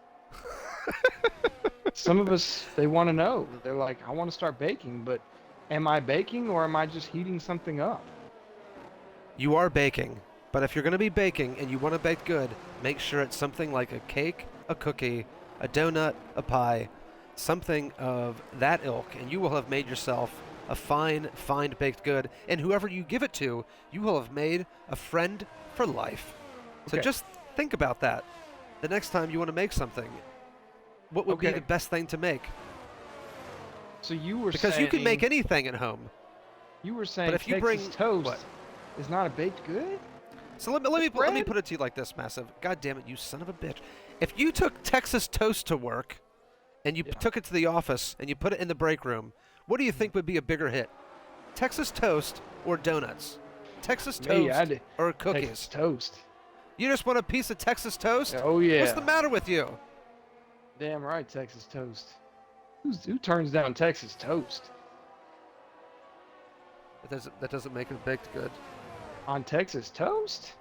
[SPEAKER 3] Some of us, they want to know. They're like, I want to start baking, but am I baking or am I just heating something up?
[SPEAKER 2] You are baking, but if you're going to be baking and you want to bake good, make sure it's something like a cake, a cookie, a donut, a pie, something of that ilk, and you will have made yourself a fine baked good, and whoever you give it to, you will have made a friend for life. So
[SPEAKER 3] Okay.
[SPEAKER 2] just think about that. The next time you want to make something, what would be
[SPEAKER 3] Okay.
[SPEAKER 2] the best thing to make?
[SPEAKER 3] So you were
[SPEAKER 2] Because
[SPEAKER 3] saying
[SPEAKER 2] you can make anything at home.
[SPEAKER 3] you were saying
[SPEAKER 2] if you
[SPEAKER 3] Texas
[SPEAKER 2] bring-
[SPEAKER 3] toast
[SPEAKER 2] what?
[SPEAKER 3] is not a baked good?
[SPEAKER 2] So let me
[SPEAKER 3] bread?
[SPEAKER 2] put it to you like this, Massive. God damn it, you son of a bitch. If you took Texas toast to work and you
[SPEAKER 3] Yeah.
[SPEAKER 2] took it to the office and you put it in the break room, what do you think would be a bigger hit? Texas toast or donuts? Texas
[SPEAKER 3] Me,
[SPEAKER 2] toast
[SPEAKER 3] I'd
[SPEAKER 2] or
[SPEAKER 3] Texas
[SPEAKER 2] cookies?
[SPEAKER 3] toast.
[SPEAKER 2] You just want a piece of Texas toast?
[SPEAKER 3] Oh yeah.
[SPEAKER 2] What's the matter with you?
[SPEAKER 3] Damn right, Texas toast. Who turns down Texas toast?
[SPEAKER 2] That doesn't make it baked good.
[SPEAKER 3] On Texas toast?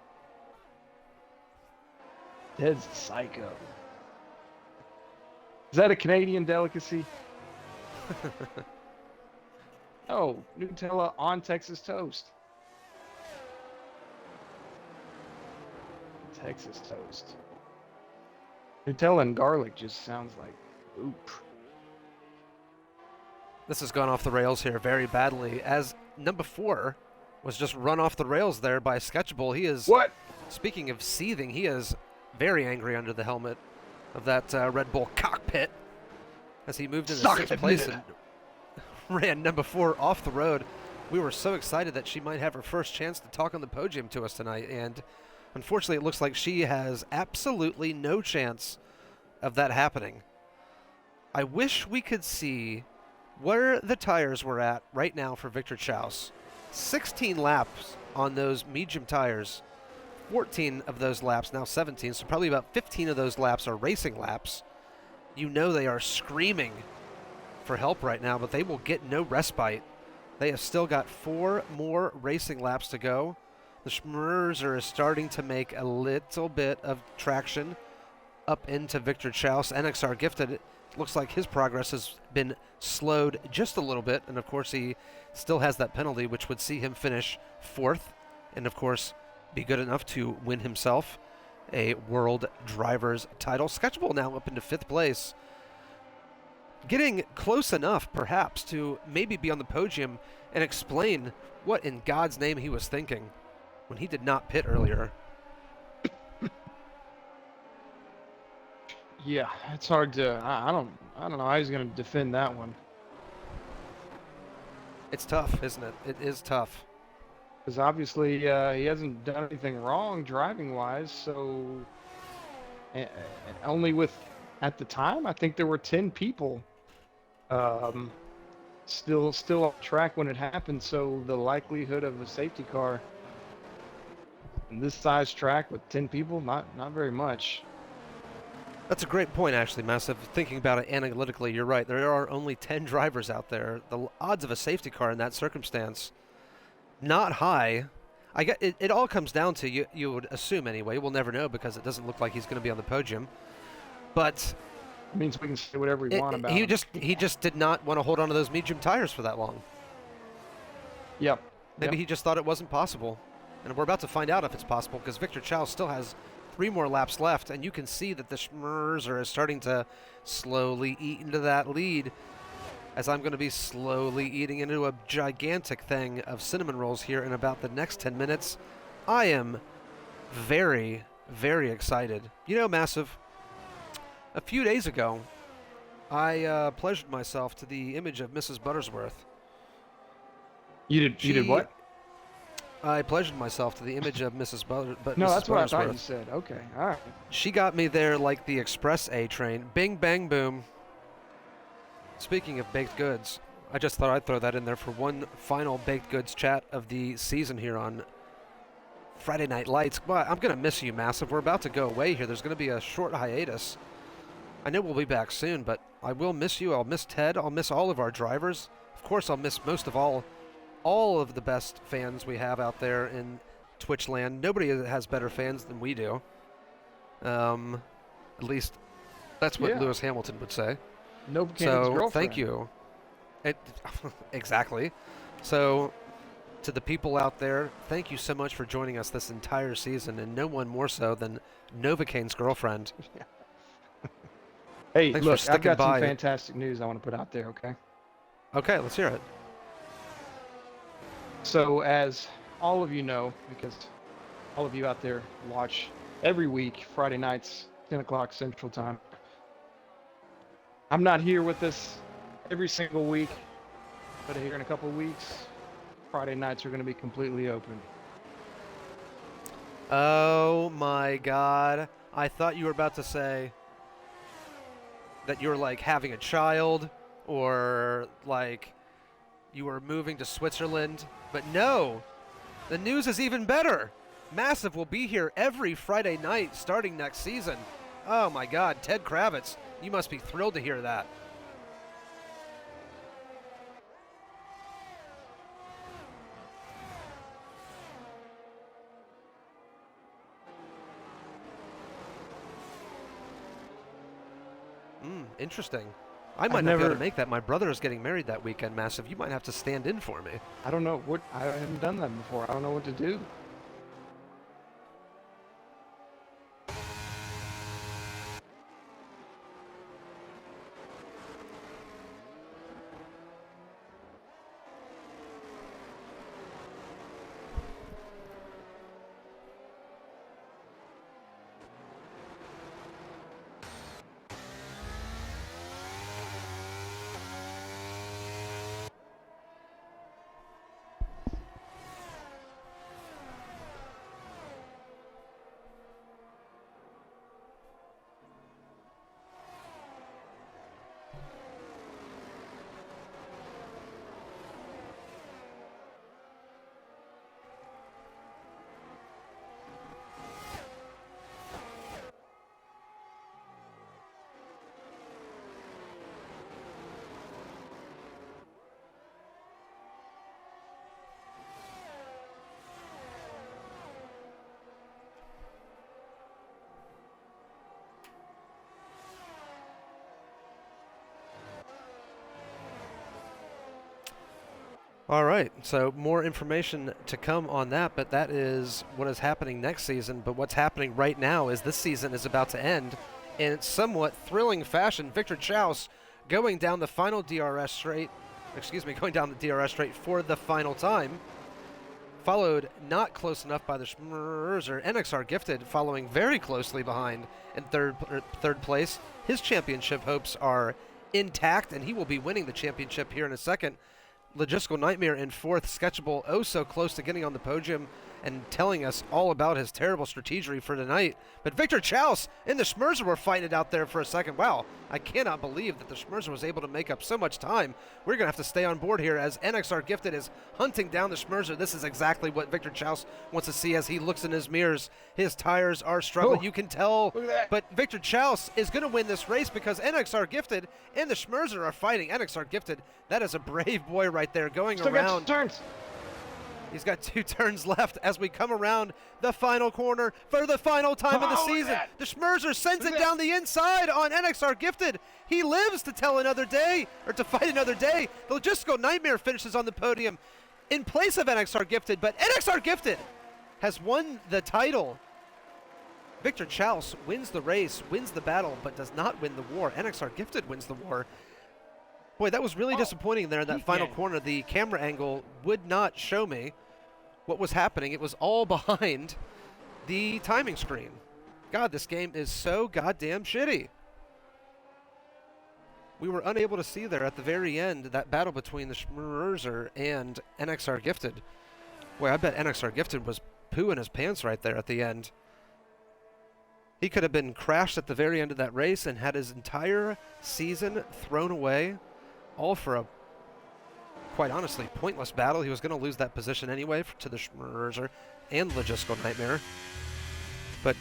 [SPEAKER 3] Dead psycho. Is that a Canadian delicacy? Oh, Nutella on Texas toast. Texas toast. Nutella and garlic just sounds like oop.
[SPEAKER 2] This has gone off the rails here very badly, as number 4 was just run off the rails there by Sketchable. He is,
[SPEAKER 3] What?
[SPEAKER 2] speaking of seething, he is very angry under the helmet of that Red Bull cockpit as he moved into
[SPEAKER 3] Suck
[SPEAKER 2] 6th
[SPEAKER 3] it,
[SPEAKER 2] place
[SPEAKER 3] man.
[SPEAKER 2] and ran number 4 off the road. We were so excited that she might have her first chance to talk on the podium to us tonight, and unfortunately it looks like she has absolutely no chance of that happening. I wish we could see where the tires were at right now for Victor Chaus. 16 laps on those medium tires. 14 of those laps, now 17, so probably about 15 of those laps are racing laps. You know they are screaming for help right now, but they will get no respite. They have still got 4 more racing laps to go. The Schmerzer is starting to make a little bit of traction up into Victor Chaus. NXR Gifted, it looks like his progress has been slowed just a little bit, and of course he still has that penalty, which would see him finish 4th, and of course be good enough to win himself a World Drivers title. Sketchable now up into 5th place, getting close enough perhaps to maybe be on the podium and explain what in God's name he was thinking when he did not pit earlier.
[SPEAKER 3] Yeah, it's hard to. I don't know how he's gonna defend that one.
[SPEAKER 2] It's tough, isn't it? It is tough.
[SPEAKER 3] Because obviously he hasn't done anything wrong driving wise. So only with at the time I think there were 10 people still on track when it happened. So the likelihood of a safety car in this size track with 10 people, not very much.
[SPEAKER 2] That's a great point, actually, Massive. Thinking about it analytically, you're right. There are only 10 drivers out there. The odds of a safety car in that circumstance, not high. I get it all comes down to, you would assume anyway, we'll never know because it doesn't look like he's going to be on the podium. But
[SPEAKER 3] It means we can say whatever we want about
[SPEAKER 2] he
[SPEAKER 3] him.
[SPEAKER 2] he just did not want to hold on to those medium tires for that long.
[SPEAKER 3] Yep.
[SPEAKER 2] Maybe he just thought it wasn't possible. And we're about to find out if it's possible because Victor Chaus still has 3 more laps left, and you can see that the Schmerzer is starting to slowly eat into that lead, as I'm going to be slowly eating into a gigantic thing of cinnamon rolls here in about the next 10 minutes. I am very, very excited. You know, Massive, a few days ago, I pleasured myself to the image of Mrs. Buttersworth.
[SPEAKER 3] You did what?
[SPEAKER 2] I pleasured myself to the image of Mrs.
[SPEAKER 3] No,
[SPEAKER 2] Mrs.
[SPEAKER 3] that's what I thought you
[SPEAKER 2] Buttersworth.
[SPEAKER 3] said. Okay, all right.
[SPEAKER 2] She got me there like the Express A train. Bing, bang, boom. Speaking of baked goods, I just thought I'd throw that in there for one final baked goods chat of the season here on Friday Night Lights. But I'm going to miss you, Massive. We're about to go away here. There's going to be a short hiatus. I know we'll be back soon, but I will miss you. I'll miss Ted. I'll miss all of our drivers. Of course, I'll miss most of all of the best fans we have out there in Twitch land. Nobody has better fans than we do. At least that's what Lewis Hamilton would say.
[SPEAKER 3] No Buchanan's girlfriend.
[SPEAKER 2] Thank you. Exactly. So, to the people out there, thank you so much for joining us this entire season, and no one more so than Novacaine's girlfriend.
[SPEAKER 3] Hey,
[SPEAKER 2] Thanks
[SPEAKER 3] look,
[SPEAKER 2] for
[SPEAKER 3] I've got
[SPEAKER 2] sticking by.
[SPEAKER 3] some fantastic news I want to put out there, okay?
[SPEAKER 2] Okay, let's hear it.
[SPEAKER 3] So, as all of you know, because all of you out there watch every week, Friday nights, 10 o'clock Central Time, I'm not here with us every single week, but here in a couple of weeks, Friday nights are going to be completely open.
[SPEAKER 2] Oh my God. I thought you were about to say that you were like having a child or like you were moving to Switzerland, but no, the news is even better. Massive will be here every Friday night starting next season. Oh my God, Ted Kravitz, you must be thrilled to hear that. Interesting. I might not be able to make that. My brother is getting married that weekend, Massive. You might have to stand in for me.
[SPEAKER 3] I don't know what, I haven't done that before. I don't know what to do.
[SPEAKER 2] All right, so more information to come on that, but that is what is happening next season. But what's happening right now is this season is about to end in somewhat thrilling fashion. Victor Chaus going down the final DRS straight, going down the DRS straight for the final time, followed not close enough by the Schmerzer. NXR Gifted following very closely behind in third place. His championship hopes are intact, and he will be winning the championship here in a second. Logistical Nightmare in fourth, Sketchable oh so close to getting on the podium and telling us all about his terrible strategy for tonight. But Victor Chaus and the Schmerzer were fighting it out there for a second. Wow, I cannot believe that the Schmerzer was able to make up so much time. We're going to have to stay on board here as NXR Gifted is hunting down the Schmerzer. This is exactly what Victor Chaus wants to see as he looks in his mirrors. His tires are struggling. You can tell.
[SPEAKER 3] Look at that.
[SPEAKER 2] But Victor Chaus is going to win this race because NXR Gifted and the Schmerzer are fighting. NXR Gifted, that is a brave boy right there going
[SPEAKER 3] Still
[SPEAKER 2] around.
[SPEAKER 3] got turns.
[SPEAKER 2] He's got 2 turns left as we come around the final corner for the final time of the season. The Schmerzer sends it down the inside on NXR Gifted. He lives to tell another day, or to fight another day. The Logistical Nightmare finishes on the podium in place of NXR Gifted, but NXR Gifted has won the title. Victor Chaus wins the race, wins the battle, but does not win the war. NXR Gifted wins the war. Boy, that was really disappointing there in that final corner. The camera angle would not show me what was happening. It was all behind the timing screen. God, this game is so goddamn shitty. We were unable to see there at the very end that battle between the Schmerzer and NXR Gifted. Boy, I bet NXR Gifted was pooing his pants right there at the end. He could have been crashed at the very end of that race and had his entire season thrown away. All for a, quite honestly, pointless battle. He was going to lose that position anyway to the Schmerzer and Logistical Nightmare. But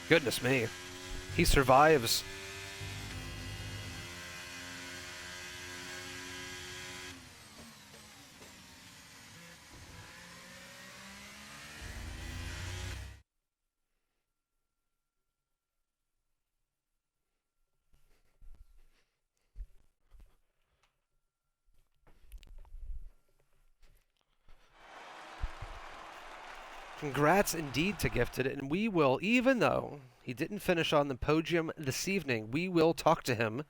[SPEAKER 2] goodness me, he survives Congrats indeed to Gifted, and we will, even though he didn't finish on the podium this evening, we will talk to him.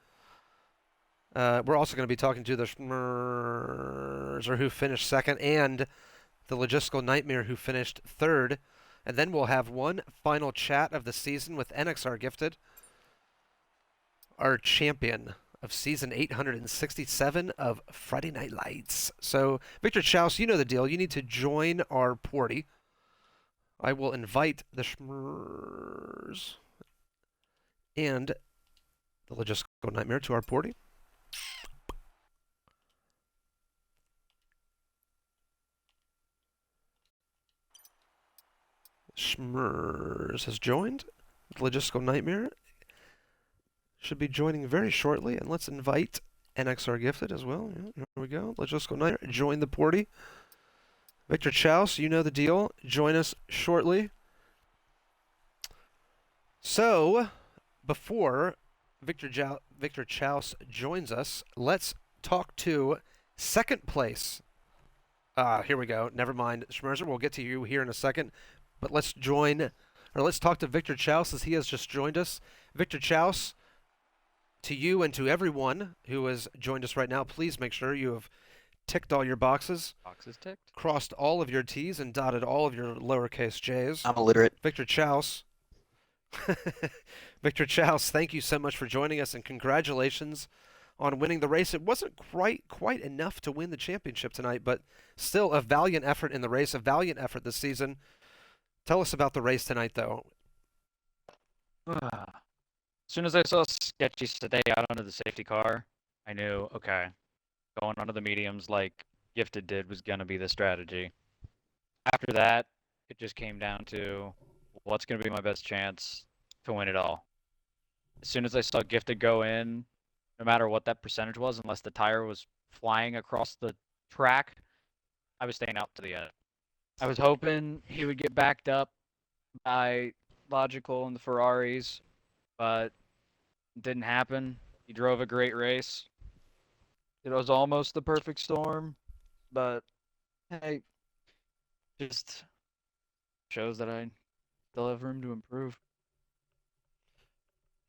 [SPEAKER 2] We're also going to be talking to the Schmerzer who finished second and the Logistical Nightmare who finished third. And then we'll have one final chat of the season with NXR Gifted, our champion of season 867 of Friday Night Lights. So, Victor Chaus, you know the deal. You need to join our party. I will invite the Schmers and the Logistical Nightmare to our party. Schmers has joined. The Logistical Nightmare should be joining very shortly. And let's invite NXR Gifted as well. Yeah, here we go. Logistical Nightmare, join the party. Victor Chaus, you know the deal. Join us shortly. So, before Victor Chaus joins us, let's talk to second place. Here we go. Never mind, Schmerzer. We'll get to you here in a second. But let's talk to Victor Chaus as he has just joined us. Victor Chaus, to you and to everyone who has joined us right now, please make sure you have ticked all your boxes.
[SPEAKER 4] Boxes ticked.
[SPEAKER 2] Crossed all of your T's and dotted all of your lowercase J's.
[SPEAKER 4] I'm illiterate.
[SPEAKER 2] Victor Chaus. Victor Chaus, thank you so much for joining us and congratulations on winning the race. It wasn't quite enough to win the championship tonight, but still a valiant effort in the race, a valiant effort this season. Tell us about the race tonight, though.
[SPEAKER 4] As soon as I saw Sketchy stay out onto the safety car, I knew, okay, going onto the mediums like Gifted did was going to be the strategy. After that, it just came down to what's going to be my best chance to win it all. As soon as I saw Gifted go in, no matter what that percentage was, unless the tire was flying across the track, I was staying out to the end. I was hoping he would get backed up by Logical and the Ferraris, but it didn't happen. He drove a great race. It was almost the perfect storm, but hey, just shows that I still have room to improve.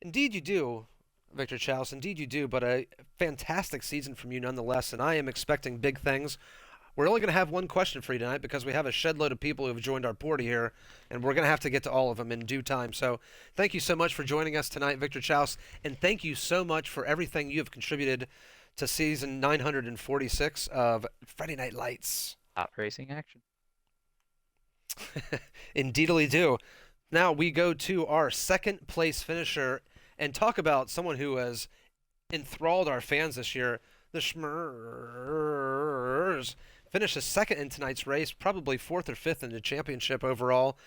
[SPEAKER 2] Indeed you do, Victor Chaus. Indeed you do, but a fantastic season from you nonetheless, and I am expecting big things. We're only going to have one question for you tonight because we have a shed load of people who have joined our party here, and we're going to have to get to all of them in due time. So thank you so much for joining us tonight, Victor Chaus, and thank you so much for everything you have contributed to season 946 of Friday Night Lights.
[SPEAKER 4] Hot racing action.
[SPEAKER 2] Indeedly do. Now we go to our second place finisher and talk about someone who has enthralled our fans this year, the Schmers. Finished second in tonight's race, probably fourth or fifth in the championship overall.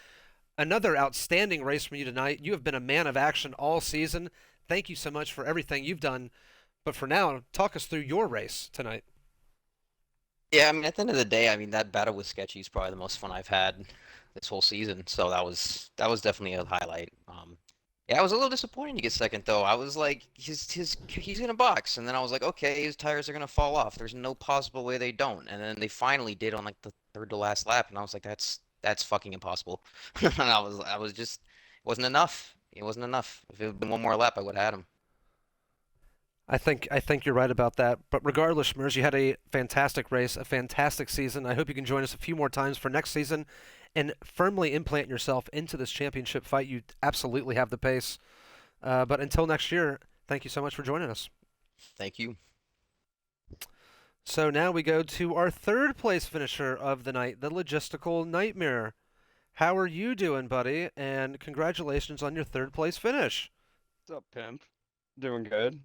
[SPEAKER 2] Another outstanding race from you tonight. You have been a man of action all season. Thank you so much for everything you've done. But for now, talk us through your race tonight.
[SPEAKER 5] Yeah, I mean, at the end of the day, I mean, that battle with Sketchy is probably the most fun I've had this whole season. So that was definitely a highlight. Yeah, I was a little disappointed to get second though. I was like, he's gonna box, and then I was like, okay, his tires are gonna fall off. There's no possible way they don't. And then they finally did on like the third to last lap, and I was like, that's fucking impossible. And I was just, it wasn't enough. It wasn't enough. If it had been one more lap, I would have had him.
[SPEAKER 2] I think you're right about that. But regardless, Schmers, you had a fantastic race, a fantastic season. I hope you can join us a few more times for next season and firmly implant yourself into this championship fight. You absolutely have the pace. But until next year, thank you so much for joining us.
[SPEAKER 5] Thank you.
[SPEAKER 2] So now we go to our third place finisher of the night, the Logistical Nightmare. How are you doing, buddy? And congratulations on your third place finish.
[SPEAKER 6] What's up, pimp? Doing good.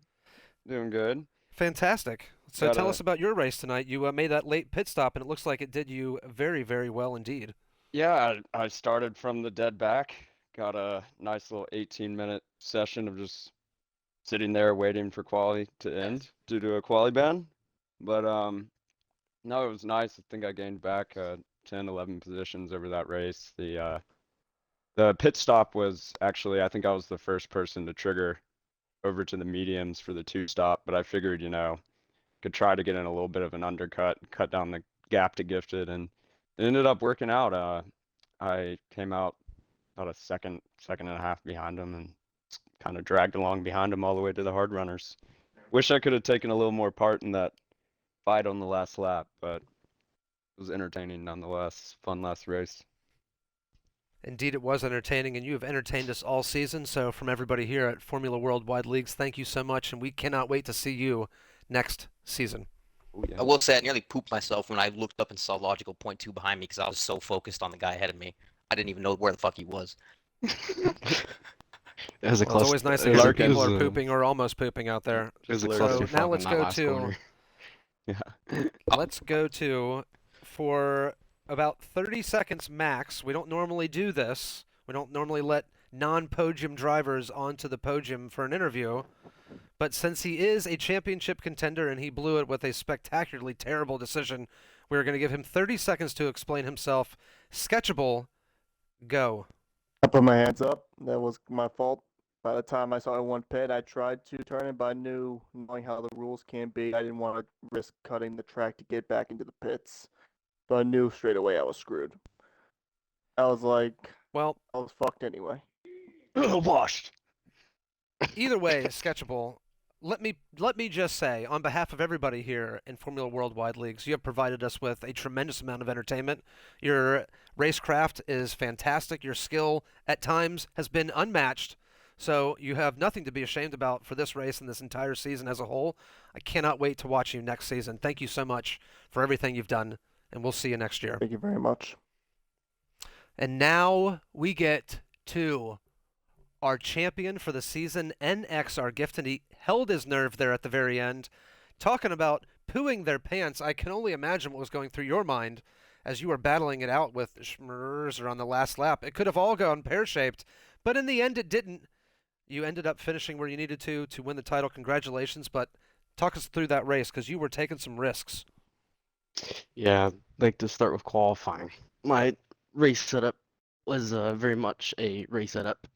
[SPEAKER 6] Doing good.
[SPEAKER 2] Fantastic. So tell us about your race tonight. You made that late pit stop, and it looks like it did you very, very well indeed.
[SPEAKER 6] Yeah, I started from the dead back. Got a nice little 18-minute session of just sitting there waiting for quali to end due to a quali ban. But no, it was nice. I think I gained back 10, 11 positions over that race. The pit stop was actually, I think I was the first person to trigger over to the mediums for the 2-stop, but I figured, could try to get in a little bit of an undercut, cut down the gap to Gifted, and it ended up working out. I came out about a second and a half behind him and kind of dragged along behind him all the way to the hard runners. Wish I could have taken a little more part in that fight on the last lap, but it was entertaining nonetheless. Fun last race.
[SPEAKER 2] Indeed, it was entertaining, and you have entertained us all season. So, from everybody here at Formula Worldwide Leagues, thank you so much, and we cannot wait to see you next season.
[SPEAKER 6] Oh, yeah.
[SPEAKER 5] I will say I nearly pooped myself when I looked up and saw Logical Point 2 behind me because I was so focused on the guy ahead of me. I didn't even know where the fuck he was.
[SPEAKER 7] It was a
[SPEAKER 2] Well, it's always nice to hear that people are pooping or almost pooping out there.
[SPEAKER 7] It was a
[SPEAKER 2] So
[SPEAKER 7] clusterfuck
[SPEAKER 2] now
[SPEAKER 7] in
[SPEAKER 2] let's
[SPEAKER 7] that
[SPEAKER 2] go
[SPEAKER 7] last
[SPEAKER 2] to
[SPEAKER 7] corner.
[SPEAKER 6] Yeah.
[SPEAKER 2] let's go to for about 30 seconds max. We don't normally do this. We don't normally let non-podium drivers onto the podium for an interview. But since he is a championship contender and he blew it with a spectacularly terrible decision, we're going to give him 30 seconds to explain himself. Sketchable, go.
[SPEAKER 8] I put my hands up. That was my fault. By the time I saw one pit, I tried to turn it, but I knew, knowing how the rules can be, I didn't want to risk cutting the track to get back into the pits. So I knew straight away I was screwed. I was like,
[SPEAKER 2] Well,
[SPEAKER 8] I was fucked anyway.
[SPEAKER 6] Washed.
[SPEAKER 2] either way, Sketchable, let me just say, on behalf of everybody here in Formula Worldwide Leagues, you have provided us with a tremendous amount of entertainment. Your racecraft is fantastic. Your skill at times has been unmatched. So you have nothing to be ashamed about for this race and this entire season as a whole. I cannot wait to watch you next season. Thank you so much for everything you've done, and we'll see you next year.
[SPEAKER 8] Thank you very much.
[SPEAKER 2] And now we get to our champion for the season, N1Ght, and he held his nerve there at the very end. Talking about pooing their pants, I can only imagine what was going through your mind as you were battling it out with Schmerzer on the last lap. It could have all gone pear-shaped, but in the end it didn't. You ended up finishing where you needed to win the title. Congratulations, but talk us through that race because you were taking some risks.
[SPEAKER 7] Yeah, I'd like to start with qualifying. My race setup was very much a race setup,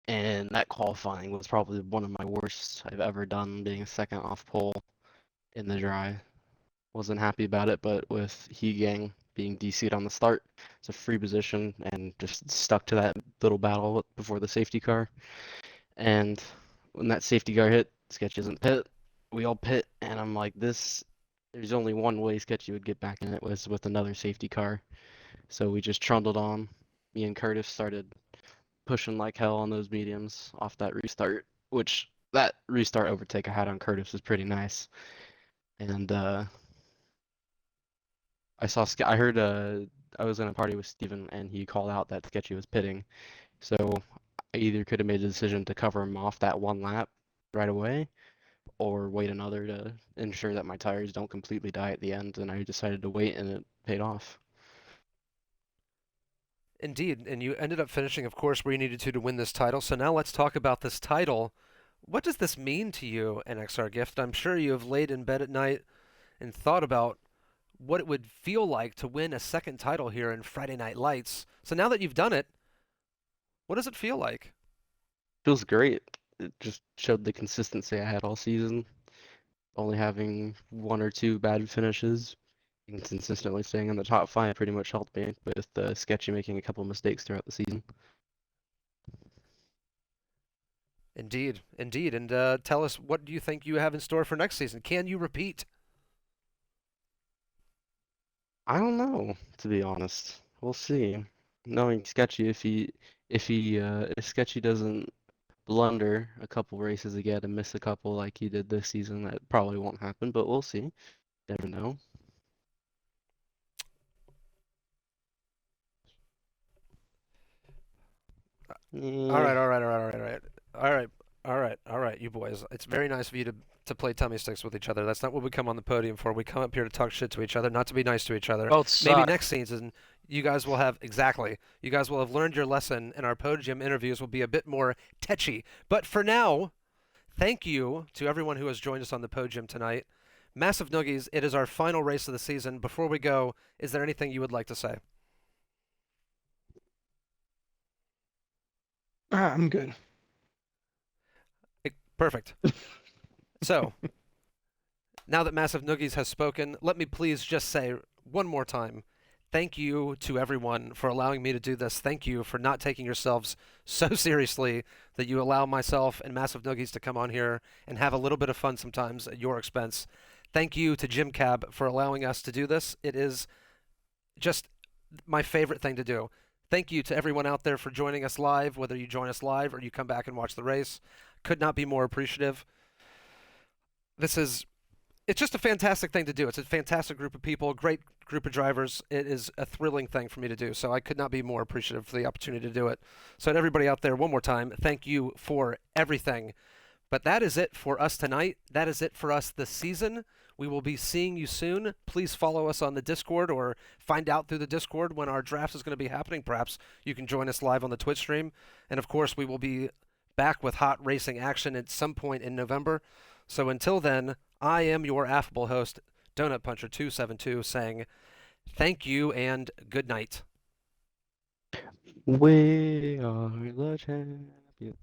[SPEAKER 7] and that qualifying was probably one of my worst I've ever done, being second off pole in the dry. Wasn't happy about it, but with Gang being DC'd on the start, it's a free position and just stuck to that little battle before the safety car. And when that safety car hit, Sketchy doesn't pit. We all pit, and I'm like, there's only one way Sketchy would get back in it, was with another safety car. So we just trundled on. Me and Curtis started pushing like hell on those mediums off that restart, which that restart overtake I had on Curtis was pretty nice. And I heard I was in a party with Steven and he called out that Sketchy was pitting. So I either could have made the decision to cover him off that one lap right away or wait another to ensure that my tires don't completely die at the end, and I decided to wait and it paid off.
[SPEAKER 2] Indeed, and you ended up finishing, of course, where you needed to win this title. So now let's talk about this title. What does this mean to you, N1Ght? I'm sure you have laid in bed at night and thought about what it would feel like to win a second title here in Friday Night Lights. So now that you've done it, what does it feel like?
[SPEAKER 7] Feels great. It just showed the consistency I had all season, only having one or two bad finishes. And consistently staying in the top 5 pretty much helped me with Sketchy making a couple mistakes throughout the season.
[SPEAKER 2] Indeed, indeed. And tell us, what do you think you have in store for next season? Can you repeat?
[SPEAKER 7] I don't know, to be honest. We'll see. Knowing Sketchy, if Sketchy doesn't blunder a couple races again and miss a couple like he did this season, that probably won't happen, but we'll see. Never know.
[SPEAKER 2] All right, you boys. It's very nice of you to play tummy sticks with each other. That's not what we come on the podium for. We come up here to talk shit to each other, not to be nice to each other.
[SPEAKER 4] Both suck.
[SPEAKER 2] Maybe next season, you guys will have learned your lesson, and our podium interviews will be a bit more tetchy. But for now, thank you to everyone who has joined us on the podium tonight. MassiveNoogies, it is our final race of the season. Before we go, is there anything you would like to say?
[SPEAKER 3] I'm good.
[SPEAKER 2] Perfect. So, now that MassiveNoogies has spoken, let me please just say one more time, Thank you to everyone for allowing me to do this. Thank you for not taking yourselves so seriously that you allow myself and Massive Noogies to come on here and have a little bit of fun sometimes at your expense. Thank you to Jim Cab for allowing us to do this. It is just my favorite thing to do. Thank you to everyone out there for joining us live, whether you join us live or you come back and watch the race. Could not be more appreciative. It's just a fantastic thing to do. It's a fantastic group of people, great group of drivers. It is a thrilling thing for me to do, so I could not be more appreciative for the opportunity to do it. So to everybody out there, one more time, thank you for everything. But that is it for us tonight. That is it for us this season. We will be seeing you soon. Please follow us on the Discord or find out through the Discord when our draft is going to be happening. Perhaps you can join us live on the Twitch stream. And of course, we will be back with hot racing action at some point in November. So until then, I am your affable host, DonutPuncher272, saying thank you and good night.
[SPEAKER 7] We are the champions.